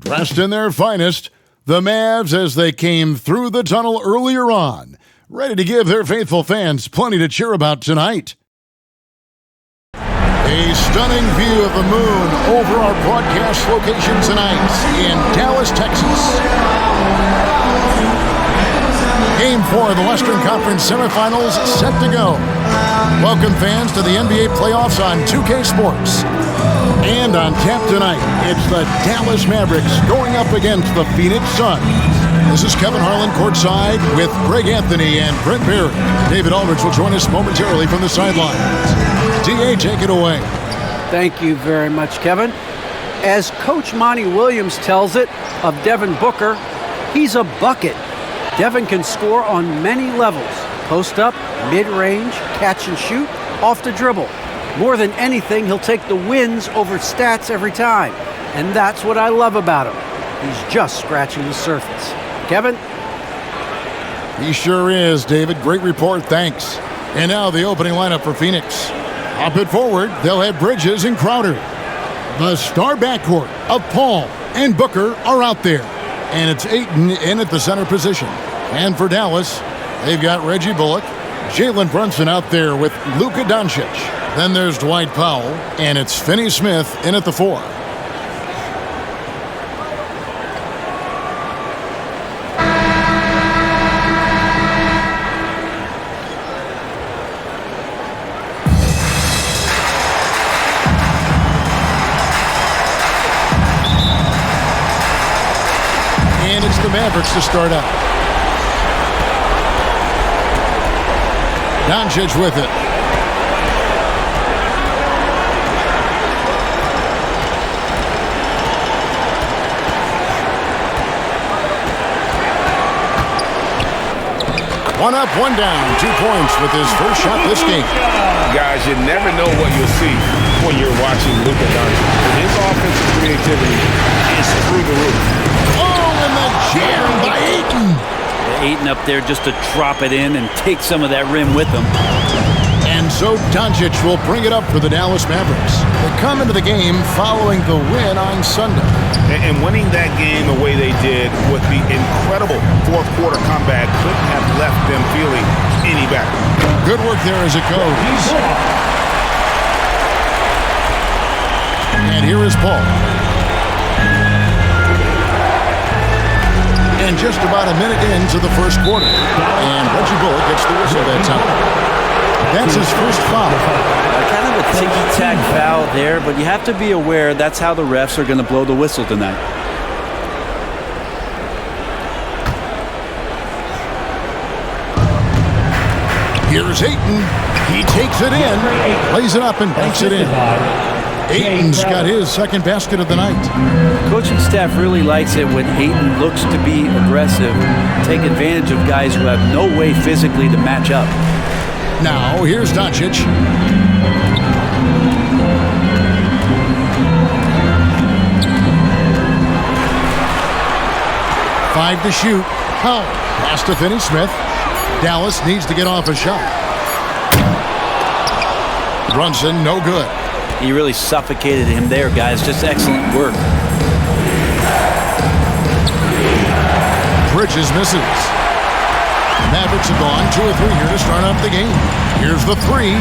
Dressed in their finest, the Mavs as they came through the tunnel earlier on, ready to give their faithful fans plenty to cheer about tonight. A stunning view of the moon over our broadcast location tonight in Dallas, Texas. Game 4 of the Western Conference semifinals set to go. Welcome fans to the NBA playoffs on 2K Sports. And on tap tonight, it's the Dallas Mavericks going up against the Phoenix Suns. This is Kevin Harlan courtside with Greg Anthony and Brent Barry. David Aldridge will join us momentarily from the sidelines. DA, take it away. Thank you very much, Kevin. As Coach Monty Williams tells it of Devin Booker, he's a bucket. Devin can score on many levels. Post up, mid-range, catch and shoot, off the dribble. More than anything, he'll take the wins over stats every time. And that's what I love about him. He's just scratching the surface. Kevin? He sure is, David. Great report, thanks. And now the opening lineup for Phoenix. Up it forward, they'll have Bridges and Crowder. The star backcourt of Paul and Booker are out there. And it's Ayton in at the center position. And for Dallas, they've got Reggie Bullock, Jalen Brunson out there with Luka Doncic. Then there's Dwight Powell, and it's Finney Smith in at the 4. And it's the Mavericks to start out. Doncic with it. One up, one down, 2 points with his first shot this game. Guys, you never know what you'll see when you're watching Luka Doncic. His offensive creativity is through the roof. Oh, and the jam by Ayton. Ayton up there just to drop it in and take some of that rim with him. And so Doncic will bring it up for the Dallas Mavericks. They come into the game following the win on Sunday. And winning that game the way they did with the incredible fourth quarter comeback couldn't have left them feeling any better. Good work there as it goes. And here is Paul. And just about a minute into the first quarter. And Reggie Bullock gets the whistle that time. That's his first foul. Kind of a ticky-tack foul there, but you have to be aware that's how the refs are going to blow the whistle tonight. Here's Ayton. He takes it in, lays it up, and banks it in. Ayton's got his second basket of the night. Coaching staff really likes it when Ayton looks to be aggressive, take advantage of guys who have no way physically to match up. Now, here's Doncic. 5 to shoot. Powell. Pass to Finney Smith. Dallas needs to get off a shot. Brunson, no good. He really suffocated him there, guys. Just excellent work. Bridges misses. Mavericks have gone 2 of 3 here to start off the game. Here's the 3.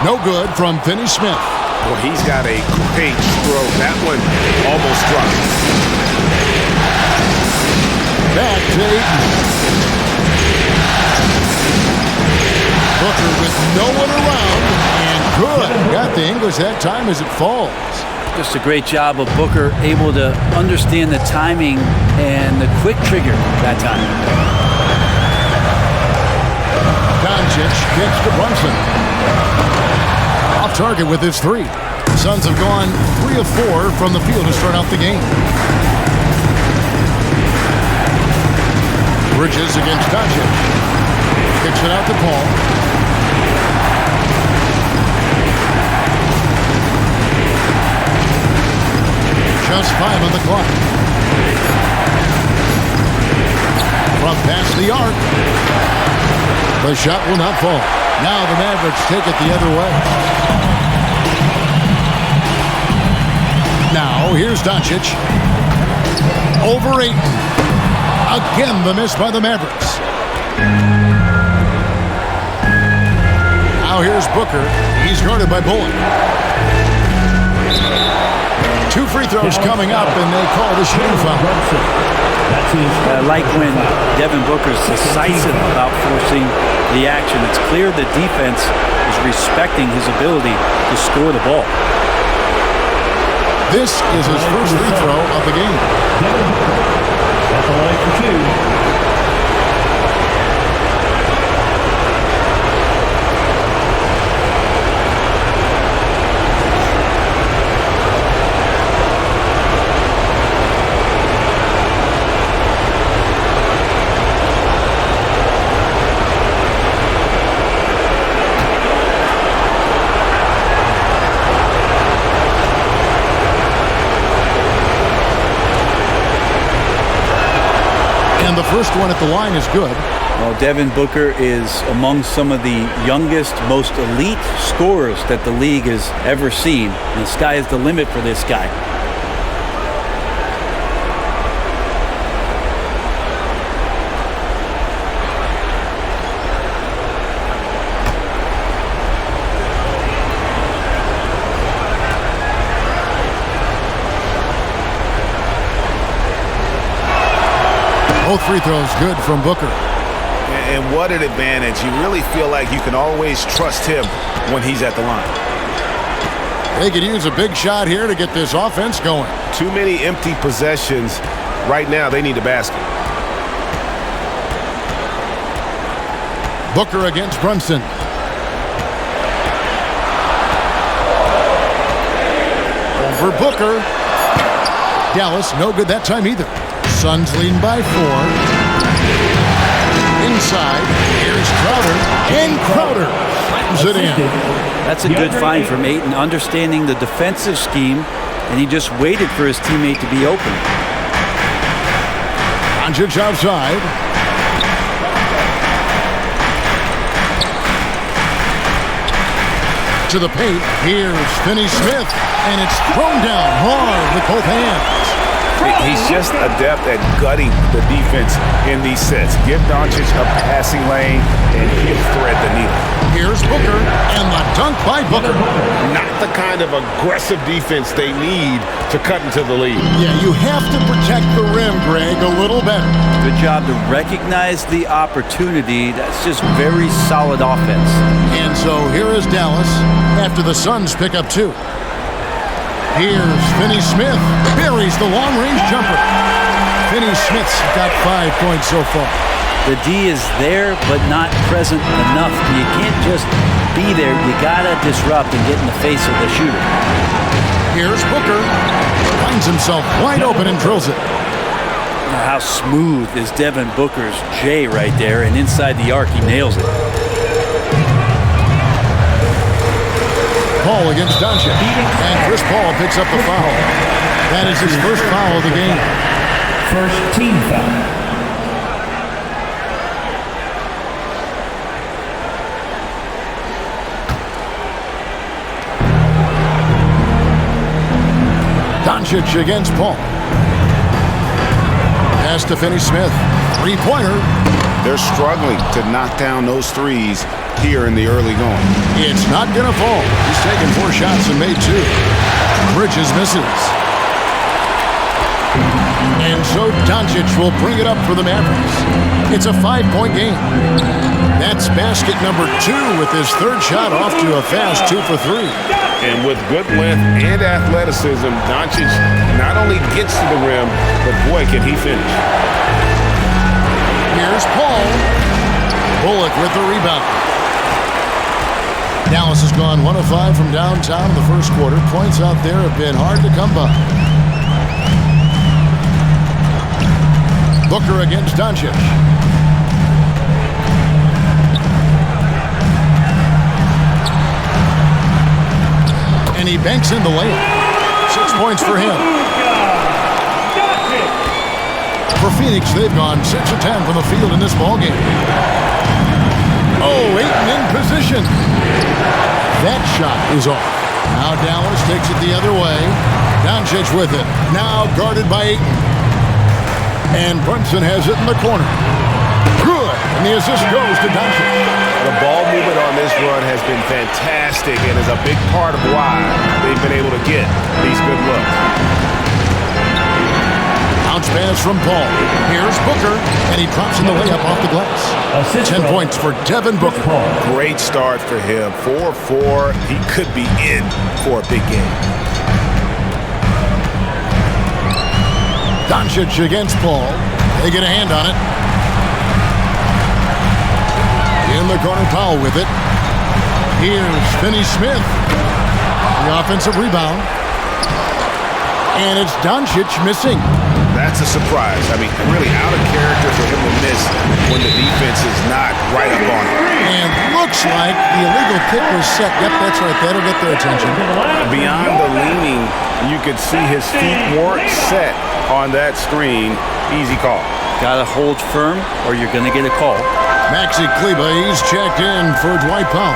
No good from Finney Smith. Well, he's got a great stroke. That one almost struck. Back to Ayton. Booker with no one around. And good. Got the English that time as it falls. Just a great job of Booker, able to understand the timing and the quick trigger that time. Doncic kicks to Brunson. Off target with his 3. The Suns have gone 3 of 4 from the field to start out the game. Bridges against Doncic. Kicks it out to Paul. Just 5 on the clock. From past the arc. The shot will not fall. Now the Mavericks take it the other way. Now Oh, here's Doncic. Over Ayton. Again, the miss by the Mavericks. Now here's Booker. He's guarded by Bullock. 2 free throws coming up, and they call the shooting foul. I like when Devin Booker's decisive about forcing the action. It's clear the defense is respecting his ability to score the ball. This is his first free throw of the game. That's a line for 2. The first one at the line is good. Well, Devin Booker is among some of the youngest, most elite scorers that the league has ever seen. And the sky is the limit for this guy. Both free throws good from Booker. And what an advantage. You really feel like you can always trust him when he's at the line. They could use a big shot here to get this offense going. Too many empty possessions. Right now, they need a basket. Booker against Brunson. Over Booker. Dallas, no good that time either. Suns leading by 4. Inside, here's Crowder, and Crowder slams it in. That's a good find from Ayton, understanding the defensive scheme, and he just waited for his teammate to be open. Doncic outside. To the paint, here's Finney-Smith, and it's thrown down hard with both hands. He's just adept at gutting the defense in these sets. Give Doncic a passing lane, and he'll thread the needle. Here's Booker, and the dunk by Booker. Not the kind of aggressive defense they need to cut into the lead. Yeah, you have to protect the rim, Greg, a little better. Good job to recognize the opportunity. That's just very solid offense. And so here is Dallas after the Suns pick up 2. Here's Finney-Smith, buries the long-range jumper. Finney-Smith's got 5 points so far. The D is there, but not present enough. You can't just be there. You gotta disrupt and get in the face of the shooter. Here's Booker, finds himself wide open and drills it. How smooth is Devin Booker's J right there, and inside the arc, he nails it. Paul against Doncic, and Chris Paul picks up the foul. That is his first foul of the game. First team foul. Doncic against Paul. Pass to Finney-Smith. 3-pointer. They're struggling to knock down those threes here in the early going. It's not going to fall. He's taken 4 shots and made 2. Bridges misses. And so Doncic will bring it up for the Mavericks. It's a 5-point game. That's basket number 2 with his 3rd shot off to a fast 2 for 3. And with good length and athleticism, Doncic not only gets to the rim, but boy, can he finish. Here's Paul. Bullock with the rebound. Dallas has gone 1 of 5 from downtown in the first quarter. Points out there have been hard to come by. Booker against Doncic. And he banks in the layup. 6 points for him. For Phoenix, they've gone 6 of 10 from the field in this ballgame. Oh, Ayton in position. That shot is off. Now Dallas takes it the other way. Doncic with it. Now guarded by Ayton. And Brunson has it in the corner. Good. And the assist goes to Doncic. The ball movement on this run has been fantastic and is a big part of why they've been able to get these good looks. Bounce pass from Paul. Here's Booker, and he drops in the layup off the glass. 10 points for Devin Booker. Great start for him. 4-4. He could be in for a big game. Doncic against Paul. They get a hand on it. In the corner, Powell with it. Here's Finney-Smith. The offensive rebound. And it's Doncic missing. That's a surprise. I mean, really out of character for him to miss when the defense is not right up on him. And looks like the illegal kick was set. Yep, that's right. That'll get their attention. Beyond the leaning, you could see his feet weren't set on that screen. Easy call. Got to hold firm or you're going to get a call. Maxi Kleber, he's checked in for Dwight Powell.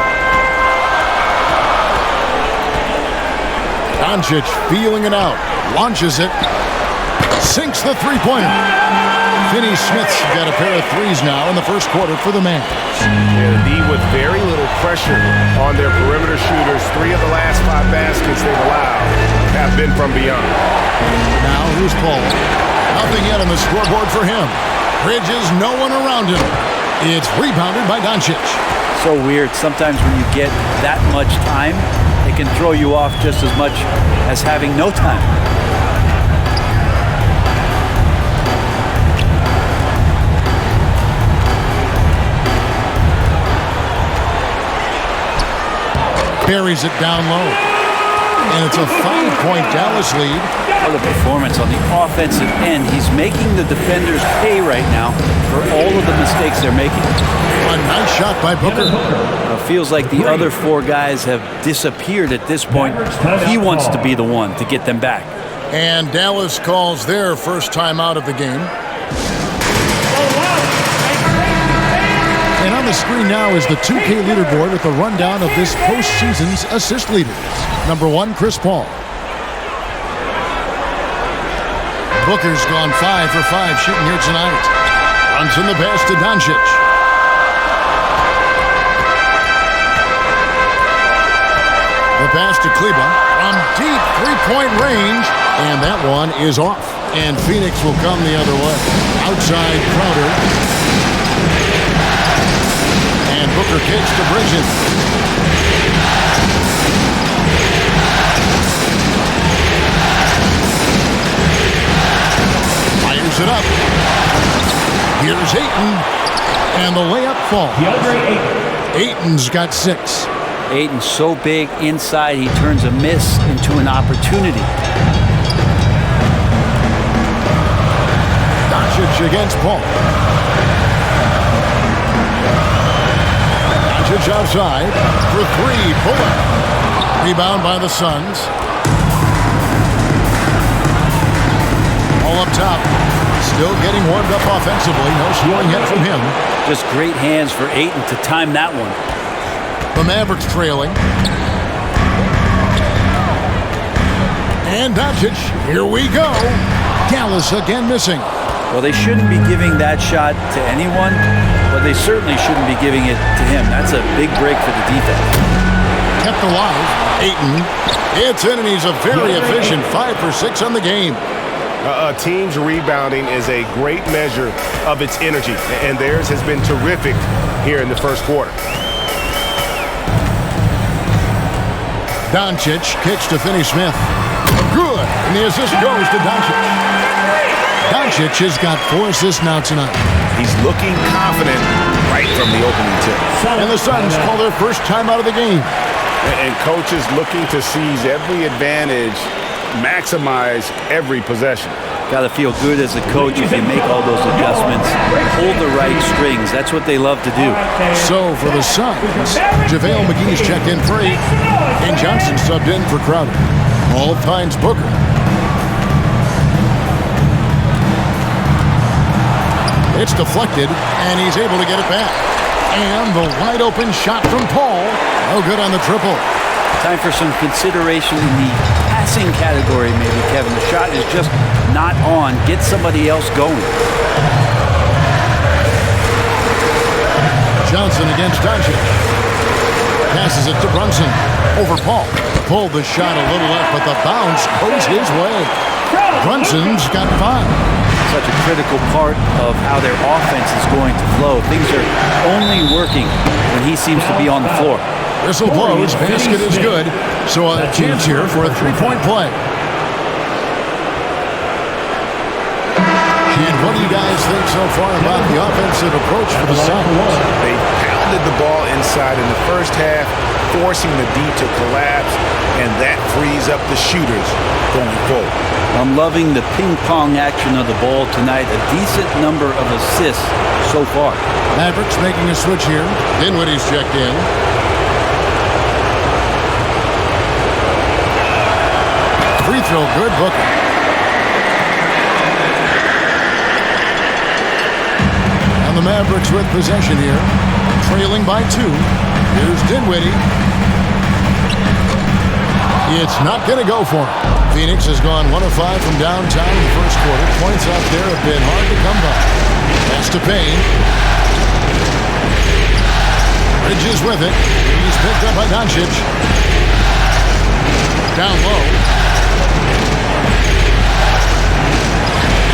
Doncic feeling it out. Launches it. Sinks the three-pointer. Finney-Smith's got a pair of threes now in the first quarter for the Mavs. Yeah, the D with very little pressure on their perimeter shooters. 3 of the last 5 baskets they've allowed have been from beyond. Now here's Paul. Nothing yet on the scoreboard for him. Bridges, no one around him. It's rebounded by Doncic. So weird. Sometimes when you get that much time, it can throw you off just as much as having no time. Buries it down low. And it's a 5-point Dallas lead. What a performance on the offensive end. He's making the defenders pay right now for all of the mistakes they're making. A nice shot by Booker. It feels like the other 4 guys have disappeared at this point. He wants to be the one to get them back. And Dallas calls their first time out of the game. And on the screen now is the 2K leaderboard with a rundown of this postseason's assist leaders. Number 1, Chris Paul. Booker's gone 5 for 5 shooting here tonight. Runs in the pass to Doncic. The pass to Kleber from deep three-point range. And that one is off. And Phoenix will come the other way. Outside Crowder. And Booker kicks to Bridges. Fires it up. Here's Ayton. And the layup falls. Ayton's got 6. Ayton's so big inside, he turns a miss into an opportunity. Doncic against Paul. Doncic outside for 3. Bullock. Rebound by the Suns. All up top. Still getting warmed up offensively. No scoring yet from him. Just great hands for Ayton to time that one. The Mavericks trailing. And Doncic, here we go. Dallas again missing. Well, they shouldn't be giving that shot to anyone, but they certainly shouldn't be giving it to him. That's a big break for the defense. Kept alive. Ayton. It's in, and he's a very efficient 5 for 6 on the game. A team's rebounding is a great measure of its energy, and theirs has been terrific here in the first quarter. Doncic kicks to Finney-Smith. Good. And the assist goes to Doncic. Doncic has got 4 assists now tonight. He's looking confident right from the opening tip. And the Suns call their first time out of the game. And coaches looking to seize every advantage, maximize every possession. Got to feel good as a coach if you make all those adjustments. Hold the right strings. That's what they love to do. So for the Suns, JaVale McGee's checked in for 8, and Johnson subbed in for Crowder. Paul finds Booker. It's deflected, and he's able to get it back. And the wide open shot from Paul. No good on the triple. Time for some consideration in the passing category, maybe, Kevin. The shot is just not on. Get somebody else going. Johnson against Doncic. Passes it to Brunson. Over Paul. Pulled the shot a little left, but the bounce goes his way. Brunson's got 5. Such a critical part of how their offense is going to flow. Things are only working when he seems to be on the floor. Whistle blows. Basket is good. So a chance here for a 3-point play. And what do you guys think so far about the offensive approach for the Suns? They pounded the ball inside in the first half, forcing the D to collapse, and that frees up the shooters going forward. I'm loving the ping-pong action of the ball tonight. A decent number of assists so far. Mavericks making a switch here. Dinwiddie's checked in. Free throw good, Booker. And the Mavericks with possession here. Trailing by 2. Here's Dinwiddie. It's not going to go for him. Phoenix has gone 1 of 5 from downtown in the first quarter. Points out there have been hard to come by. Pass to Payne. Bridges with it. He's picked up by Doncic. Down low.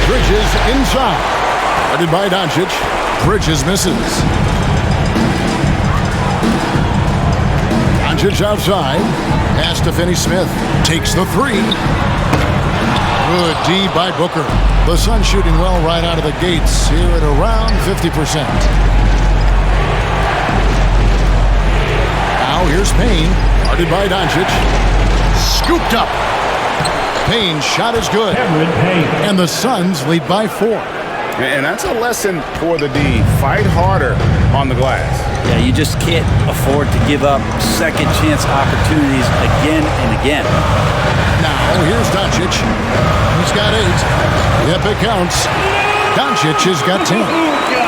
Bridges inside. Guarded by Doncic. Bridges misses. Doncic outside. Pass to Finney-Smith. Takes the 3. Good D by Booker. The Suns shooting well right out of the gates here at around 50%. Now here's Payne. Guarded by Doncic. Scooped up. Payne's shot is good. And the Suns lead by 4. And that's a lesson for the D. Fight harder on the glass. Yeah, you just can't afford to give up second chance opportunities again and again. Now, here's Doncic. He's got 8. Yep, it counts. Doncic has got 10.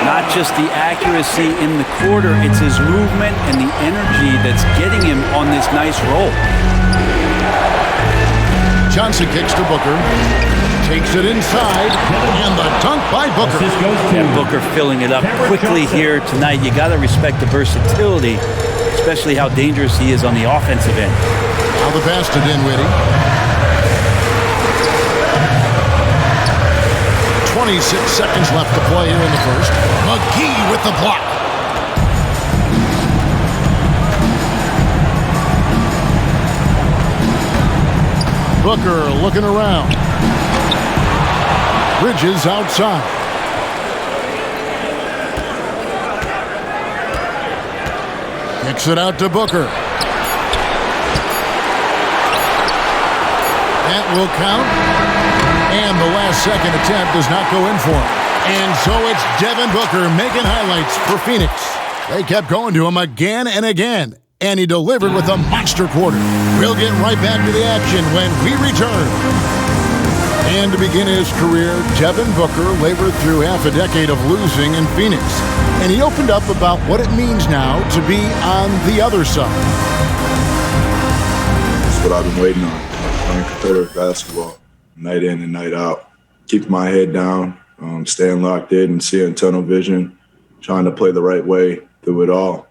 Not just the accuracy in the quarter, it's his movement and the energy that's getting him on this nice roll. Johnson kicks to Booker. Takes it inside, and the dunk by Booker. And Booker filling it up quickly here tonight. You got to respect the versatility, especially how dangerous he is on the offensive end. Now the pass to Dinwiddie. 26 seconds left to play here in the first. McGee with the block. Booker looking around. Bridges outside. Kicks it out to Booker. That will count. And the last second attempt does not go in for him. And so it's Devin Booker making highlights for Phoenix. They kept going to him again and again. And he delivered with a monster quarter. We'll get right back to the action when we return. And to begin his career, Devin Booker labored through half a decade of losing in Phoenix. And he opened up about what it means now to be on the other side. That's what I've been waiting on. Playing competitive basketball, night in and night out. Keeping my head down, staying locked in and seeing tunnel vision, trying to play the right way through it all.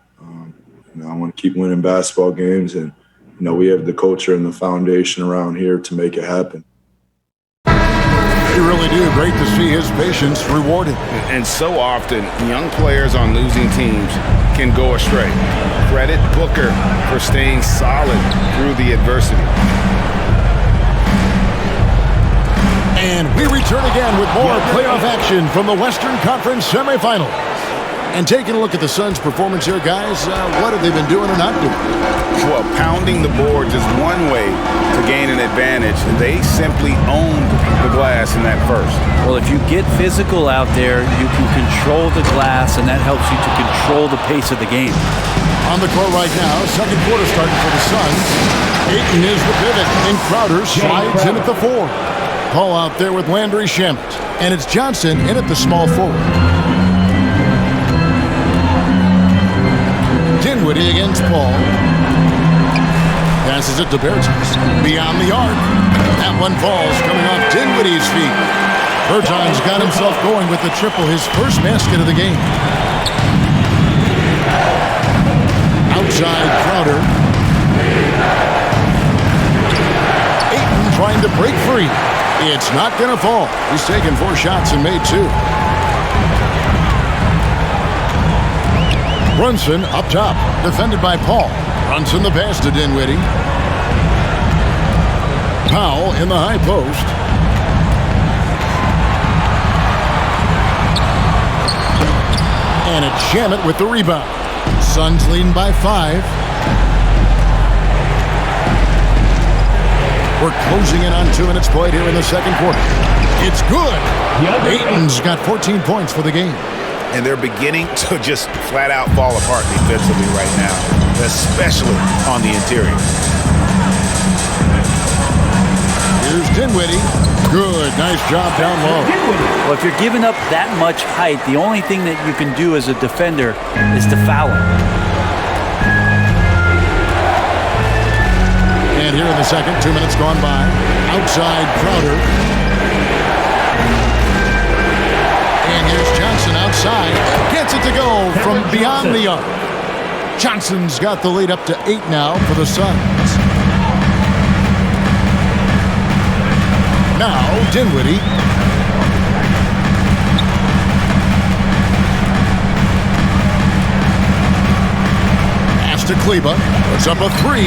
I want to keep winning basketball games, and we have the culture and the foundation around here to make it happen. They really do. Great to see his patience rewarded. And so often, young players on losing teams can go astray. Credit Booker for staying solid through the adversity. And we return again with more playoff action from the Western Conference semifinals. And taking a look at the Suns' performance here, guys, what have they been doing or not doing? Well, pounding the boards is one way to gain an advantage. They simply owned the glass in that first. Well, if you get physical out there, you can control the glass, and that helps you to control the pace of the game. On the court right now, second quarter starting for the Suns. Ayton is the pivot, and Crowder slides in at the 4. Paul out there with Landry Shamet. And it's Johnson in at the small forward. Dinwiddie against Paul. Passes it to Bertans. Beyond the arc. That one falls coming off Dinwiddie's feet. Bertans got himself going with the triple, his first basket of the game. Outside Crowder. Ayton trying to break free. It's not going to fall. He's taken 4 shots and made 2. Brunson up top, defended by Paul. Brunson the pass to Dinwiddie. Powell in the high post. And it's Shamet with the rebound. Suns leading by 5. We're closing in on 2 minutes played here in the second quarter. It's good. Ayton's got 14 points for the game. And they're beginning to just flat out fall apart defensively right now, especially on the interior. Here's Dinwiddie. Good. Nice job down low. Well, if you're giving up that much height, the only thing that you can do as a defender is to foul him. And here in the second, 2 minutes gone by. Outside Crowder. And here's Johnson outside. Gets it to go from beyond the arc. Johnson's got the lead up to 8 now for the Suns. Now Dinwiddie. Pass to Kleba. Puts up a 3.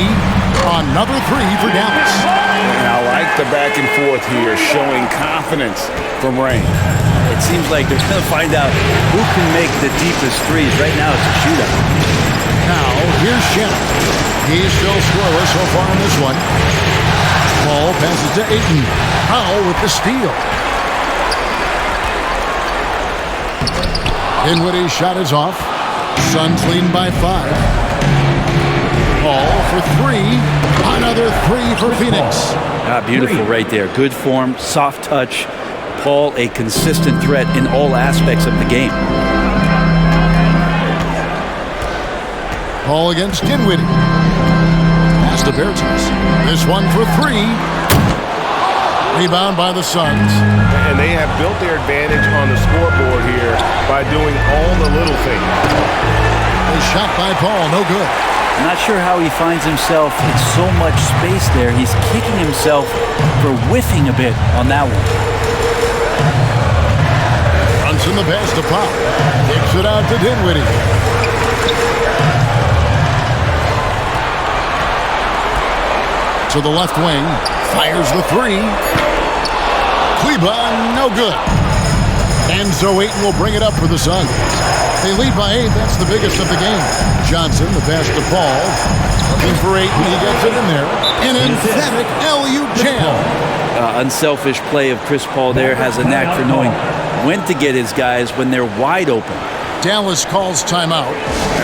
Another 3 for Dallas. And I like the back and forth here, showing confidence from Rain. It seems like they're going to find out who can make the deepest threes. Right now it's a shootout. Now here's Shamet. He's still scoreless so far in this one. Paul passes to Ayton. Powell with the steal. Dinwiddie's shot is off. Suns leading by 5. Paul for 3. Another 3 for Phoenix. Beautiful right there. Good form, soft touch. Paul, a consistent threat in all aspects of the game. Paul against Dinwiddie. Pass to Bertans. This one for 3. Rebound by the Suns. And they have built their advantage on the scoreboard here by doing all the little things. A shot by Paul, no good. I'm not sure how he finds himself in so much space there. He's kicking himself for whiffing a bit on that one. Brunson the pass to Pop. Kicks it out to Dinwiddie. To the left wing. Fires the 3. Kleba, no good. And so Ayton will bring it up for the Suns. They lead by 8. That's the biggest of the game. Johnson, the pass to Paul. Looking for Ayton. He gets it in there. An emphatic LU jam. Unselfish play of Chris Paul there. Has a knack for knowing when to get his guys when they're wide open. Dallas calls timeout.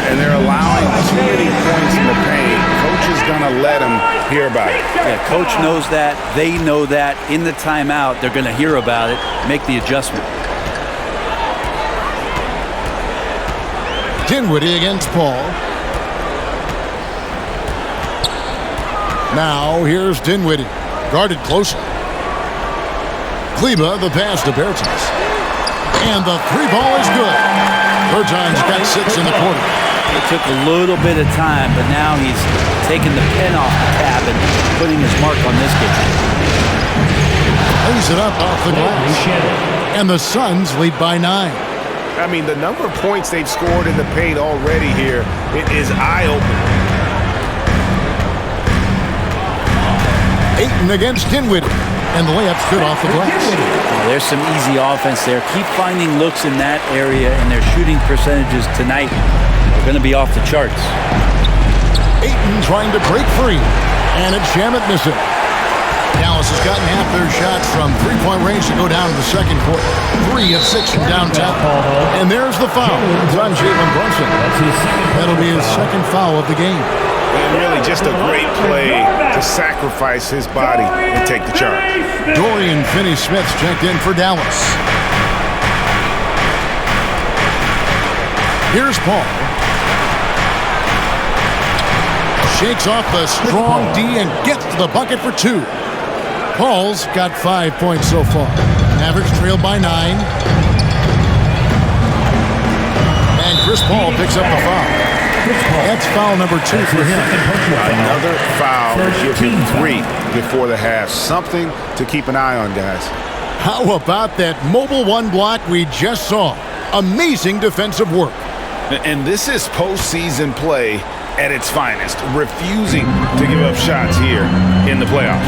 And they're allowing too many points in the paint. Coach is going to let them hear about it. Yeah, coach knows that. They know that. In the timeout, they're going to hear about it, make the adjustment. Dinwiddie against Paul. Now here's Dinwiddie. Guarded closely. Kleba, the pass to Bertans. And the 3 ball is good. Bertans got 6 in the quarter. It took a little bit of time, but now he's taking the pen off the tab and putting his mark on this game. Lays it up off the glass. And the Suns lead by 9. I mean, the number of points they've scored in the paint already here, it is eye-opening. Ayton against Dinwiddie. And the layup's good off the glass. There's some easy offense there. Keep finding looks in that area, and their shooting percentages tonight are going to be off the charts. Ayton trying to break free. And it's Shamet missing. Dallas has gotten half their shots from three-point range to go down to the second quarter. 3 of 6 from downtown. And there's the foul. It's on Jalen Brunson. That'll be his second foul of the game. And really just a great play to sacrifice his body and take the charge. Dorian Finney-Smith's checked in for Dallas. Here's Paul. shakes off the strong D and gets to the bucket for 2. Paul's got 5 points so far. Mavericks trailed by 9. And Chris Paul picks up the foul. That's foul number 2 for him. Another foul to give him 3 before the half. Something to keep an eye on, guys. How about that mobile 1 block we just saw? Amazing defensive work. And this is postseason play at its finest, refusing to give up shots here in the playoffs.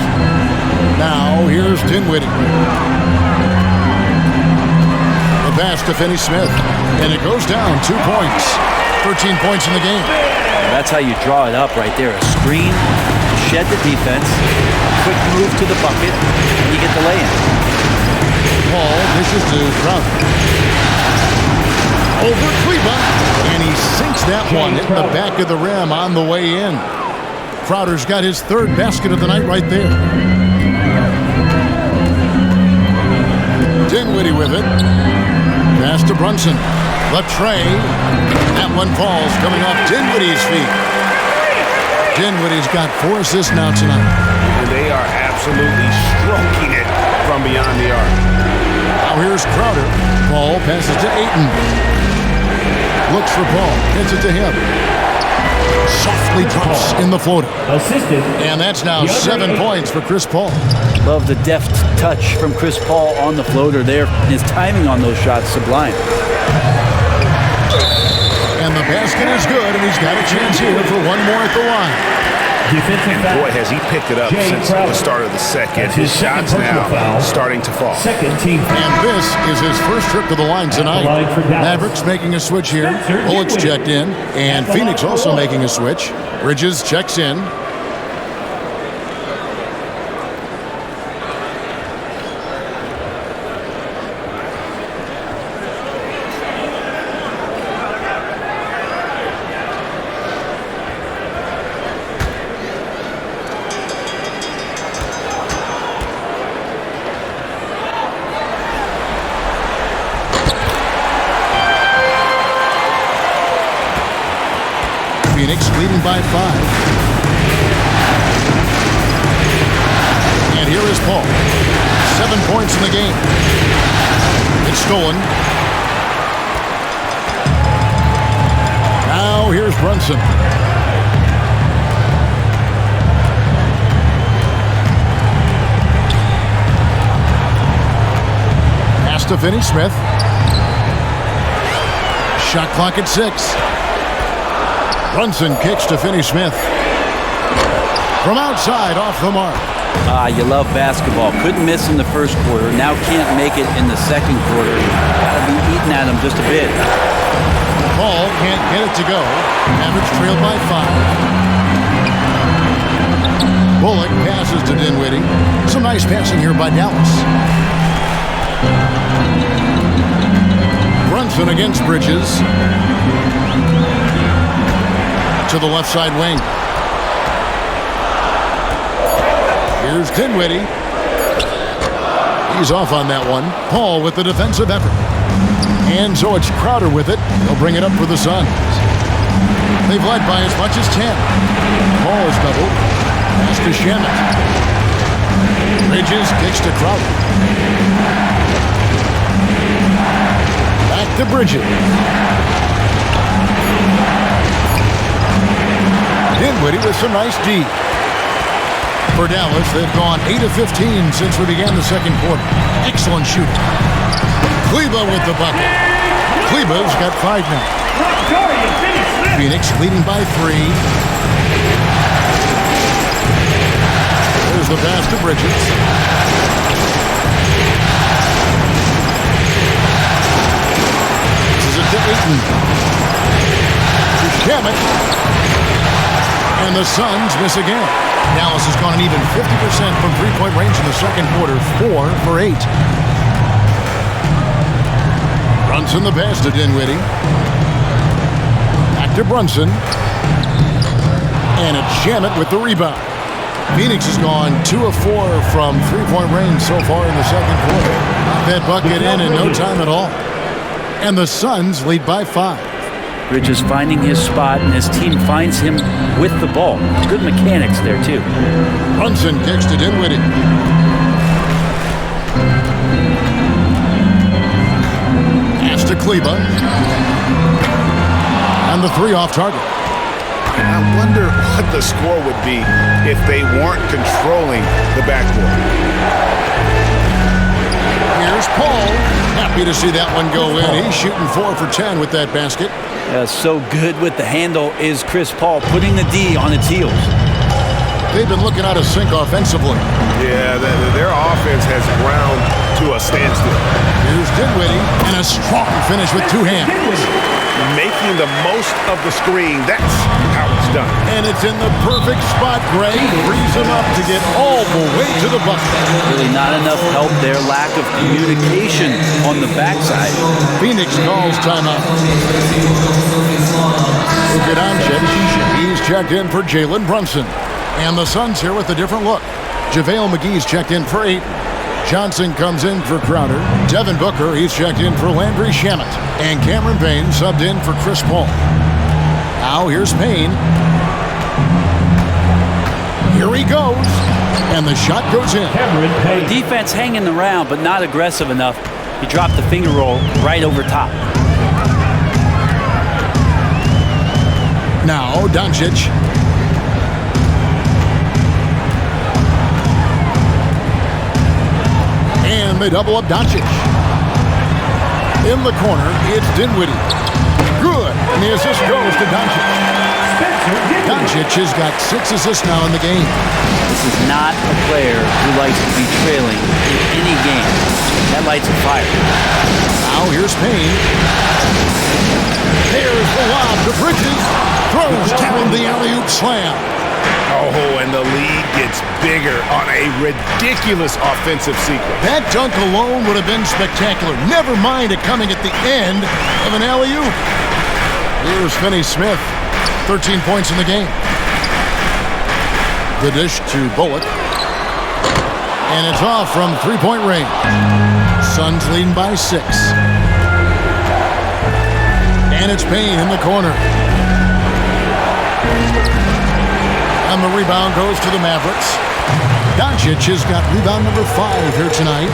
Now, here's Dinwiddie. The pass to Finney-Smith, and it goes down 2 points. 13 points in the game. That's how you draw it up right there. A screen, shed the defense, quick move to the bucket, and you get the lay-in. Paul dishes to Crowder. Over Kleba, and he sinks that one in the back of the rim on the way in. Crowder's got his 3rd basket of the night right there. Dinwiddie with it. Pass to Brunson. The tray. That one falls coming off Dinwiddie's feet. Dinwiddie's got 4 assists now tonight. And they are absolutely stroking it from beyond the arc. Now here's Crowder. Paul passes to Ayton. Looks for Paul. Gets it to him. Softly drops in the floater. Assisted. And that's now 7 points for Chris Paul. Love the deft touch from Chris Paul on the floater there. His timing on those shots, sublime. And the basket is good, and he's got a chance here for one more at the line. Defensive foul. Boy, has he picked it up since the start of the second. That's His his second shots now personal foul. starting to fall. Second team foul. And this is his first trip to the line tonight. line for Dallas. Mavericks making a switch here. Spencer Bullock's Dinwiddie. checked in. And At the Phoenix line for also one. making a switch. Bridges checks in. Phoenix leading by 5. And here is Paul. 7 points in the game. It's stolen. Now here's Brunson. Pass to Finney-Smith. Shot clock at 6. Brunson kicks to Finney-Smith. From outside, off the mark. You love basketball. Couldn't miss in the first quarter. Now can't make it in the second quarter. Gotta be eating at him just a bit. Paul can't get it to go. Mavericks trailed by 5. Bullock passes to Dinwiddie. Some nice passing here by Dallas. Brunson against Bridges. To the left side wing. Here's Dinwiddie. He's off on that one. Paul with the defensive effort. And so it's Crowder with it. He'll bring it up for the Suns. They've led by as much as 10. Paul is doubled. Pass to Shamet. Bridges kicks to Crowder. Back to Bridges. Dinwiddie with some nice D. For Dallas, they've gone 8 of 15 since we began the second quarter. Excellent shooting. Kleba with the bucket. Kleba's got 5 now. Phoenix leading by 3. There's the pass to Bridges. This is it to Ayton. To Shamet. And the Suns miss again. Dallas has gone an even 50% from three-point range in the second quarter. 4 for 8. Brunson the pass to Dinwiddie. Back to Brunson. And it's Shamet with the rebound. Phoenix has gone 2 of 4 from three-point range so far in the second quarter. Got that bucket in no time at all. And the Suns lead by 5. Bridges finding his spot, and his team finds him with the ball. Good mechanics there, too. Brunson kicks to Dinwiddie. Pass to Kleba. And the three off target. I wonder what the score would be if they weren't controlling the backcourt. Here's Paul. Happy to see that one go in. He's shooting 4 for 10 with that basket. So good with the handle is Chris Paul, putting the D on its heels. They've been looking out of sync offensively. Yeah, their offense has ground to a standstill. Here's Dinwiddie, and a strong finish with two hands. Making the most of the screen. That's how it's done. And it's in the perfect spot, Gray. Frees him up to get all the way to the bucket. Really not enough help there. Lack of communication on the backside. Phoenix calls timeout. Luka Doncic, he's checked in for Jalen Brunson. And the Suns here with a different look. JaVale McGee's checked in for 8. Johnson comes in for Crowder. Devin Booker, he's checked in for Landry Shamet. And Cameron Payne subbed in for Chris Paul. Now here's Payne. Here he goes. And the shot goes in. Defense hanging around, but not aggressive enough. He dropped the finger roll right over top. Now Doncic. And they double up Doncic. In the corner, it's Dinwiddie. Good. And the assist goes to Doncic. Doncic has got 6 assists now in the game. This is not a player who likes to be trailing in any game. That lights a fire. Now here's Payne. There's the lob to Bridges. Throws down the alley-oop slam. Oh, and the lead gets bigger on a ridiculous offensive sequence. That dunk alone would have been spectacular. Never mind it coming at the end of an alley-oop. Here's Finney-Smith. 13 points in the game. The dish to Bullock. And it's off from three-point range. Suns leading by 6. And it's Payne in the corner. And the rebound goes to the Mavericks. Doncic has got rebound number 5 here tonight.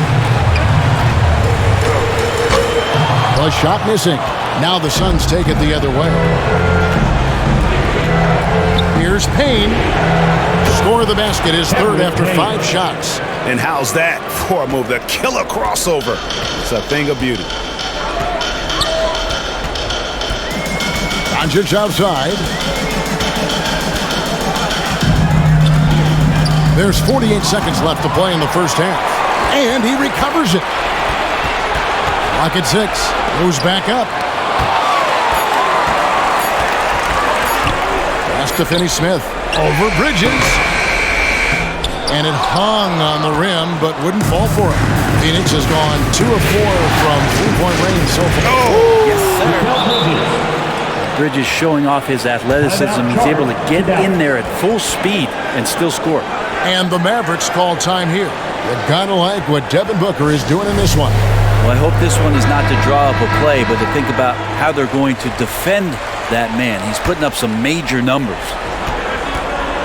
The shot missing. Now the Suns take it the other way. Here's Payne. Score of the basket is third after 5 shots. And how's that for a move? The killer crossover. It's a thing of beauty. Doncic outside. There's 48 seconds left to play in the first half. And he recovers it. Clock at 6. Moves back up. Pass to Finney-Smith. Over Bridges. And it hung on the rim, but wouldn't fall for him. Phoenix has gone 2 of 4 from three-point range so far. Oh! Yes, sir. Bridges showing off his athleticism. He's able to get in there at full speed and still score. And the Mavericks call time here. You've got to like what Devin Booker is doing in this one. Well, I hope this one is not to draw up a play, but to think about how they're going to defend that man. He's putting up some major numbers.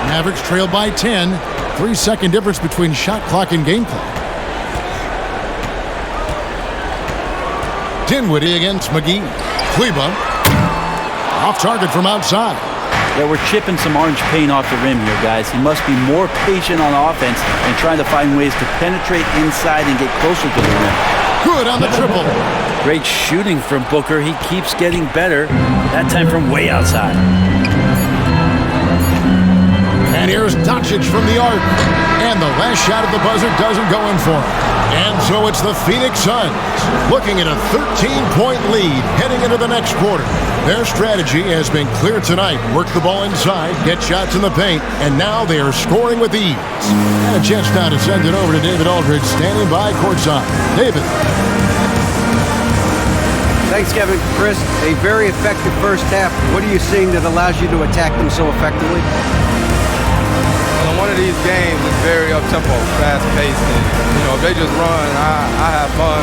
Mavericks trail by 10. 3-second difference between shot clock and game clock. Dinwiddie against McGee. Kleba. Off target from outside. Yeah, we're chipping some orange paint off the rim here, guys. He must be more patient on offense and trying to find ways to penetrate inside and get closer to the rim. Good on the triple. Great shooting from Booker. He keeps getting better, that time from way outside. And here's Doncic from the arc. And the last shot at the buzzer doesn't go in for him. And so it's the Phoenix Suns looking at a 13-point lead heading into the next quarter. Their strategy has been clear tonight. Work the ball inside, get shots in the paint, and now they are scoring with ease. And a chance now to send it over to David Aldridge, standing by courtside. David. Thanks, Kevin. Chris, a very effective first half. What are you seeing that allows you to attack them so effectively? One of these games is very up-tempo, fast-paced, and, if they just run, I have fun,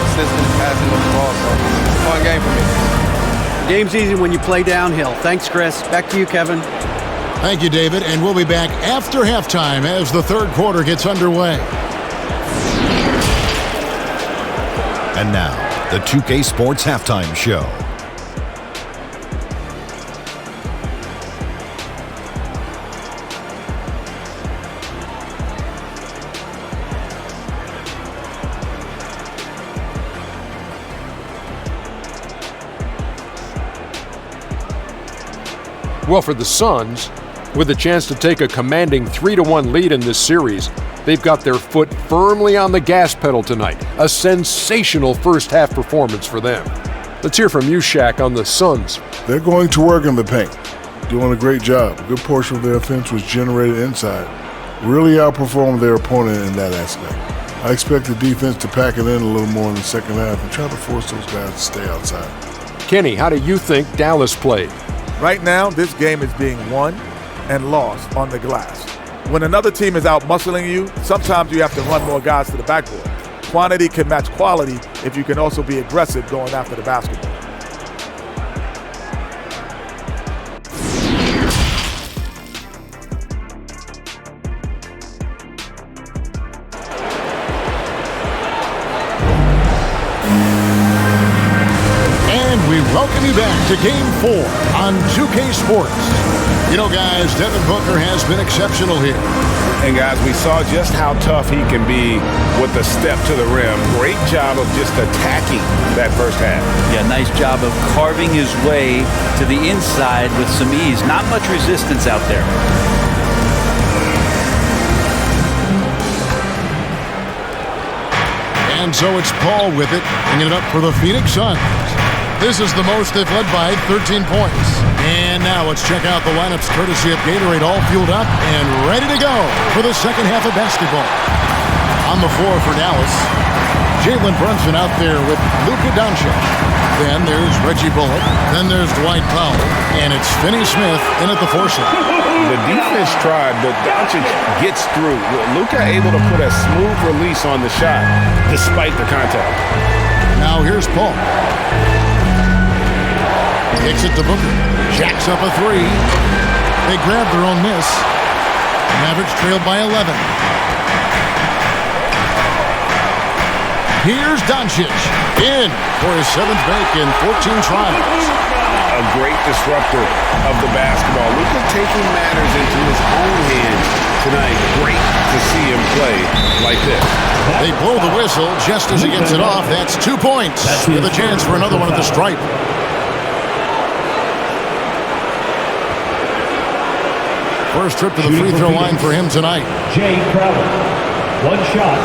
assisting, passing the ball, so it's a fun game for me. Game's easy when you play downhill. Thanks, Chris. Back to you, Kevin. Thank you, David, and we'll be back after halftime as the third quarter gets underway. And now, the 2K Sports Halftime Show. Well, for the Suns, with a chance to take a commanding 3-1 lead in this series, they've got their foot firmly on the gas pedal tonight. A sensational first-half performance for them. Let's hear from you, Shaq, on the Suns. They're going to work in the paint, doing a great job. A good portion of their offense was generated inside. Really outperformed their opponent in that aspect. I expect the defense to pack it in a little more in the second half and try to force those guys to stay outside. Kenny, how do you think Dallas played? Right now, this game is being won and lost on the glass. When another team is out muscling you, sometimes you have to run more guys to the backboard. Quantity can match quality if you can also be aggressive going after the basketball. We welcome you back to Game 4 on 2K Sports. You know, guys, Devin Booker has been exceptional here. And, guys, we saw just how tough he can be with the step to the rim. Great job of just attacking that first half. Yeah, nice job of carving his way to the inside with some ease. Not much resistance out there. And so it's Paul with it, bringing it up for the Phoenix Suns. This is the most they've led by 13 points. And now let's check out the lineups courtesy of Gatorade, all fueled up and ready to go for the second half of basketball. On the floor for Dallas, Jalen Brunson out there with Luka Doncic. Then there's Reggie Bullock. Then there's Dwight Powell. And it's Finney Smith in at the foursome. The defense tried, but Doncic gets through. Luka able to put a smooth release on the shot despite the contact. Now here's Paul. Kicks it to Booker. Jacks up a three. They grab their own miss. Mavericks trailed by 11. Here's Doncic. In for his 7th make in 14 tries. A great disruptor of the basketball. Luka taking matters into his own hands tonight. Great to see him play like this. They blow the whistle just as he gets it off. That's 2 points with a chance for another one at the stripe. First trip to the free throw line for him tonight. Jay Crowder, one shot.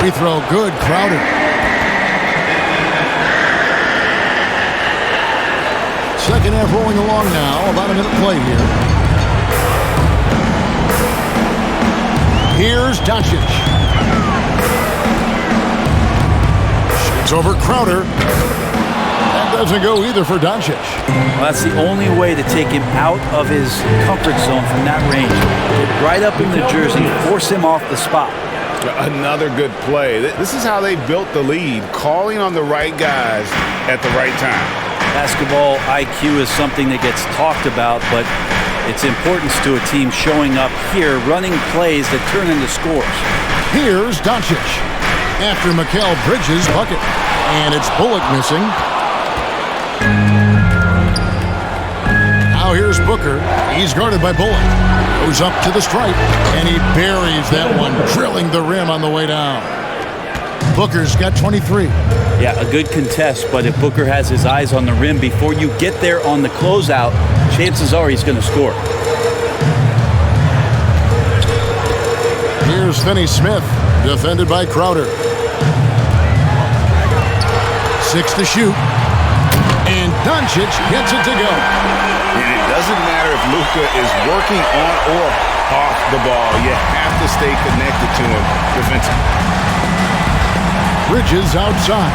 Free throw good, Crowder. Second half rolling along now. About a minute play here. Here's Doncic. Shoots over Crowder. That doesn't go either for Doncic. Well, that's the only way to take him out of his comfort zone from that range. Get right up in the jersey, force him off the spot. Another good play. This is how they built the lead, calling on the right guys at the right time. Basketball IQ is something that gets talked about, but its importance to a team showing up here, running plays that turn into scores. Here's Doncic after Mikal Bridges' bucket. And it's Bullock missing. Now here's Booker. He's guarded by Bullock. Goes up to the stripe, and he buries that one, drilling the rim on the way down. Booker's got 23. Yeah, a good contest, but if Booker has his eyes on the rim before you get there on the closeout, chances are he's going to score. Here's Finney Smith, defended by Crowder. 6 to shoot, and Doncic gets it to go. And it doesn't matter if Luka is working on or off the ball. You have to stay connected to him defensively. Bridges outside.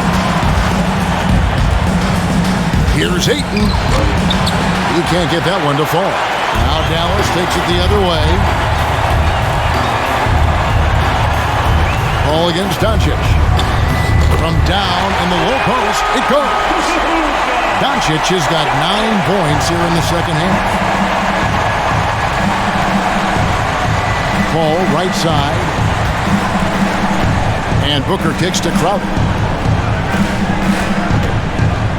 Here's Ayton. He can't get that one to fall. Now Dallas takes it the other way. Ball against Doncic. From down in the low post, it goes. Doncic has got 9 points here in the second half. Ball right side. And Booker kicks to Crowder.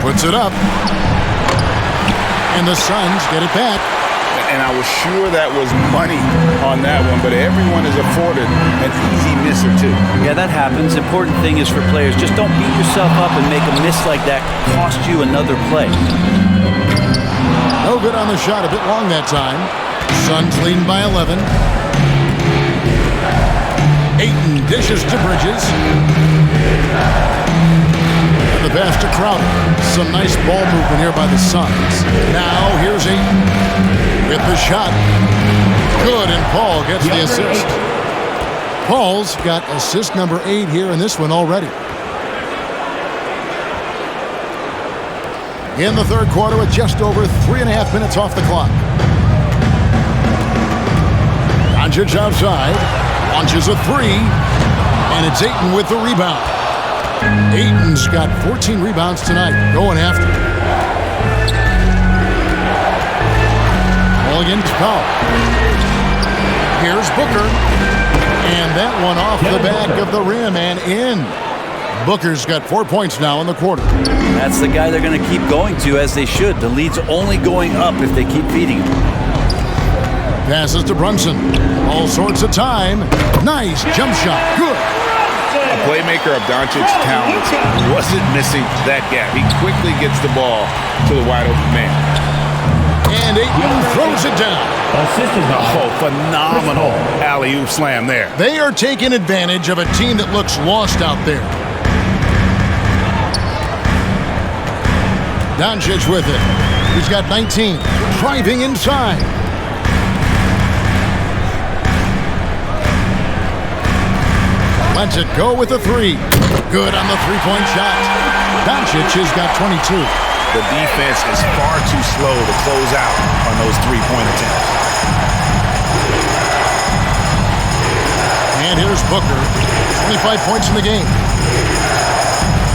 Puts it up. And the Suns get it back. And I was sure that was money on that one, but everyone is afforded an easy miss or two. Yeah, that happens. Important thing is for players, just don't beat yourself up and make a miss like that cost you another play. No good on the shot, a bit long that time. Suns leading by 11. Ayton dishes to Bridges. And the pass to Crowder. Some nice ball movement here by the Suns. Now here's Ayton with the shot. Good, and Paul gets the assist. Paul's got assist number 8 here in this one already. In the third quarter with just over 3.5 minutes off the clock. Doncic outside. Launches a 3. And it's Ayton with the rebound. Ayton's got 14 rebounds tonight. Going after. Ball against Powell. Here's Booker. And that one off the back of the rim and in. Booker's got 4 points now in the quarter. That's the guy they're going to keep going to, as they should. The lead's only going up if they keep feeding him. Passes to Brunson. All sorts of time. Nice jump shot. Good. A playmaker of Doncic's talents wasn't missing that gap. He quickly gets the ball to the wide open man. And Ayton throws it down. Oh, phenomenal alley-oop slam there. They are taking advantage of a team that looks lost out there. Doncic with it. He's got 19. Driving inside. Lets it go with a 3. Good on the three-point shot. Doncic has got 22. The defense is far too slow to close out on those three-point attempts. And here's Booker. 25 points in the game.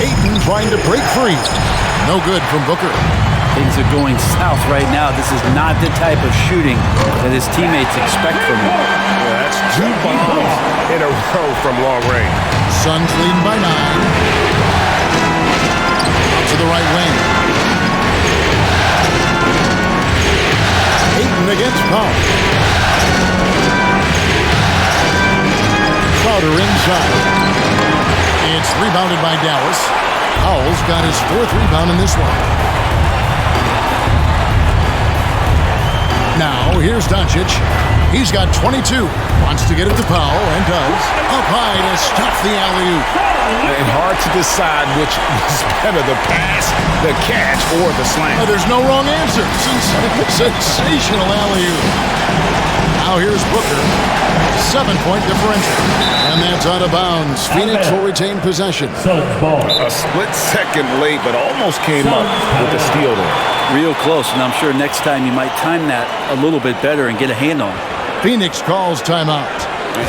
Ayton trying to break free. No good from Booker. Things are going south right now. This is not the type of shooting that his teammates expect from him. Yeah, that's 2 bombs in a row from long range. Suns leading by 9. Out to the right wing. Ayton against Powell. Crowder inside. It's rebounded by Dallas. Powell's got his 4th rebound in this one. Now, here's Doncic. He's got 22. Wants to get it to Powell, and does. Up high to stop the alley-oop. And hard to decide which is better, the pass, the catch, or the slam. There's no wrong answer. Sensational alley-oop. Now here's Booker. 7-point differential. And that's out of bounds. Phoenix will retain possession. A split second late, but almost came up with the steal there. Real close, and I'm sure next time you might time that a little bit better and get a hand on it. Phoenix calls timeout.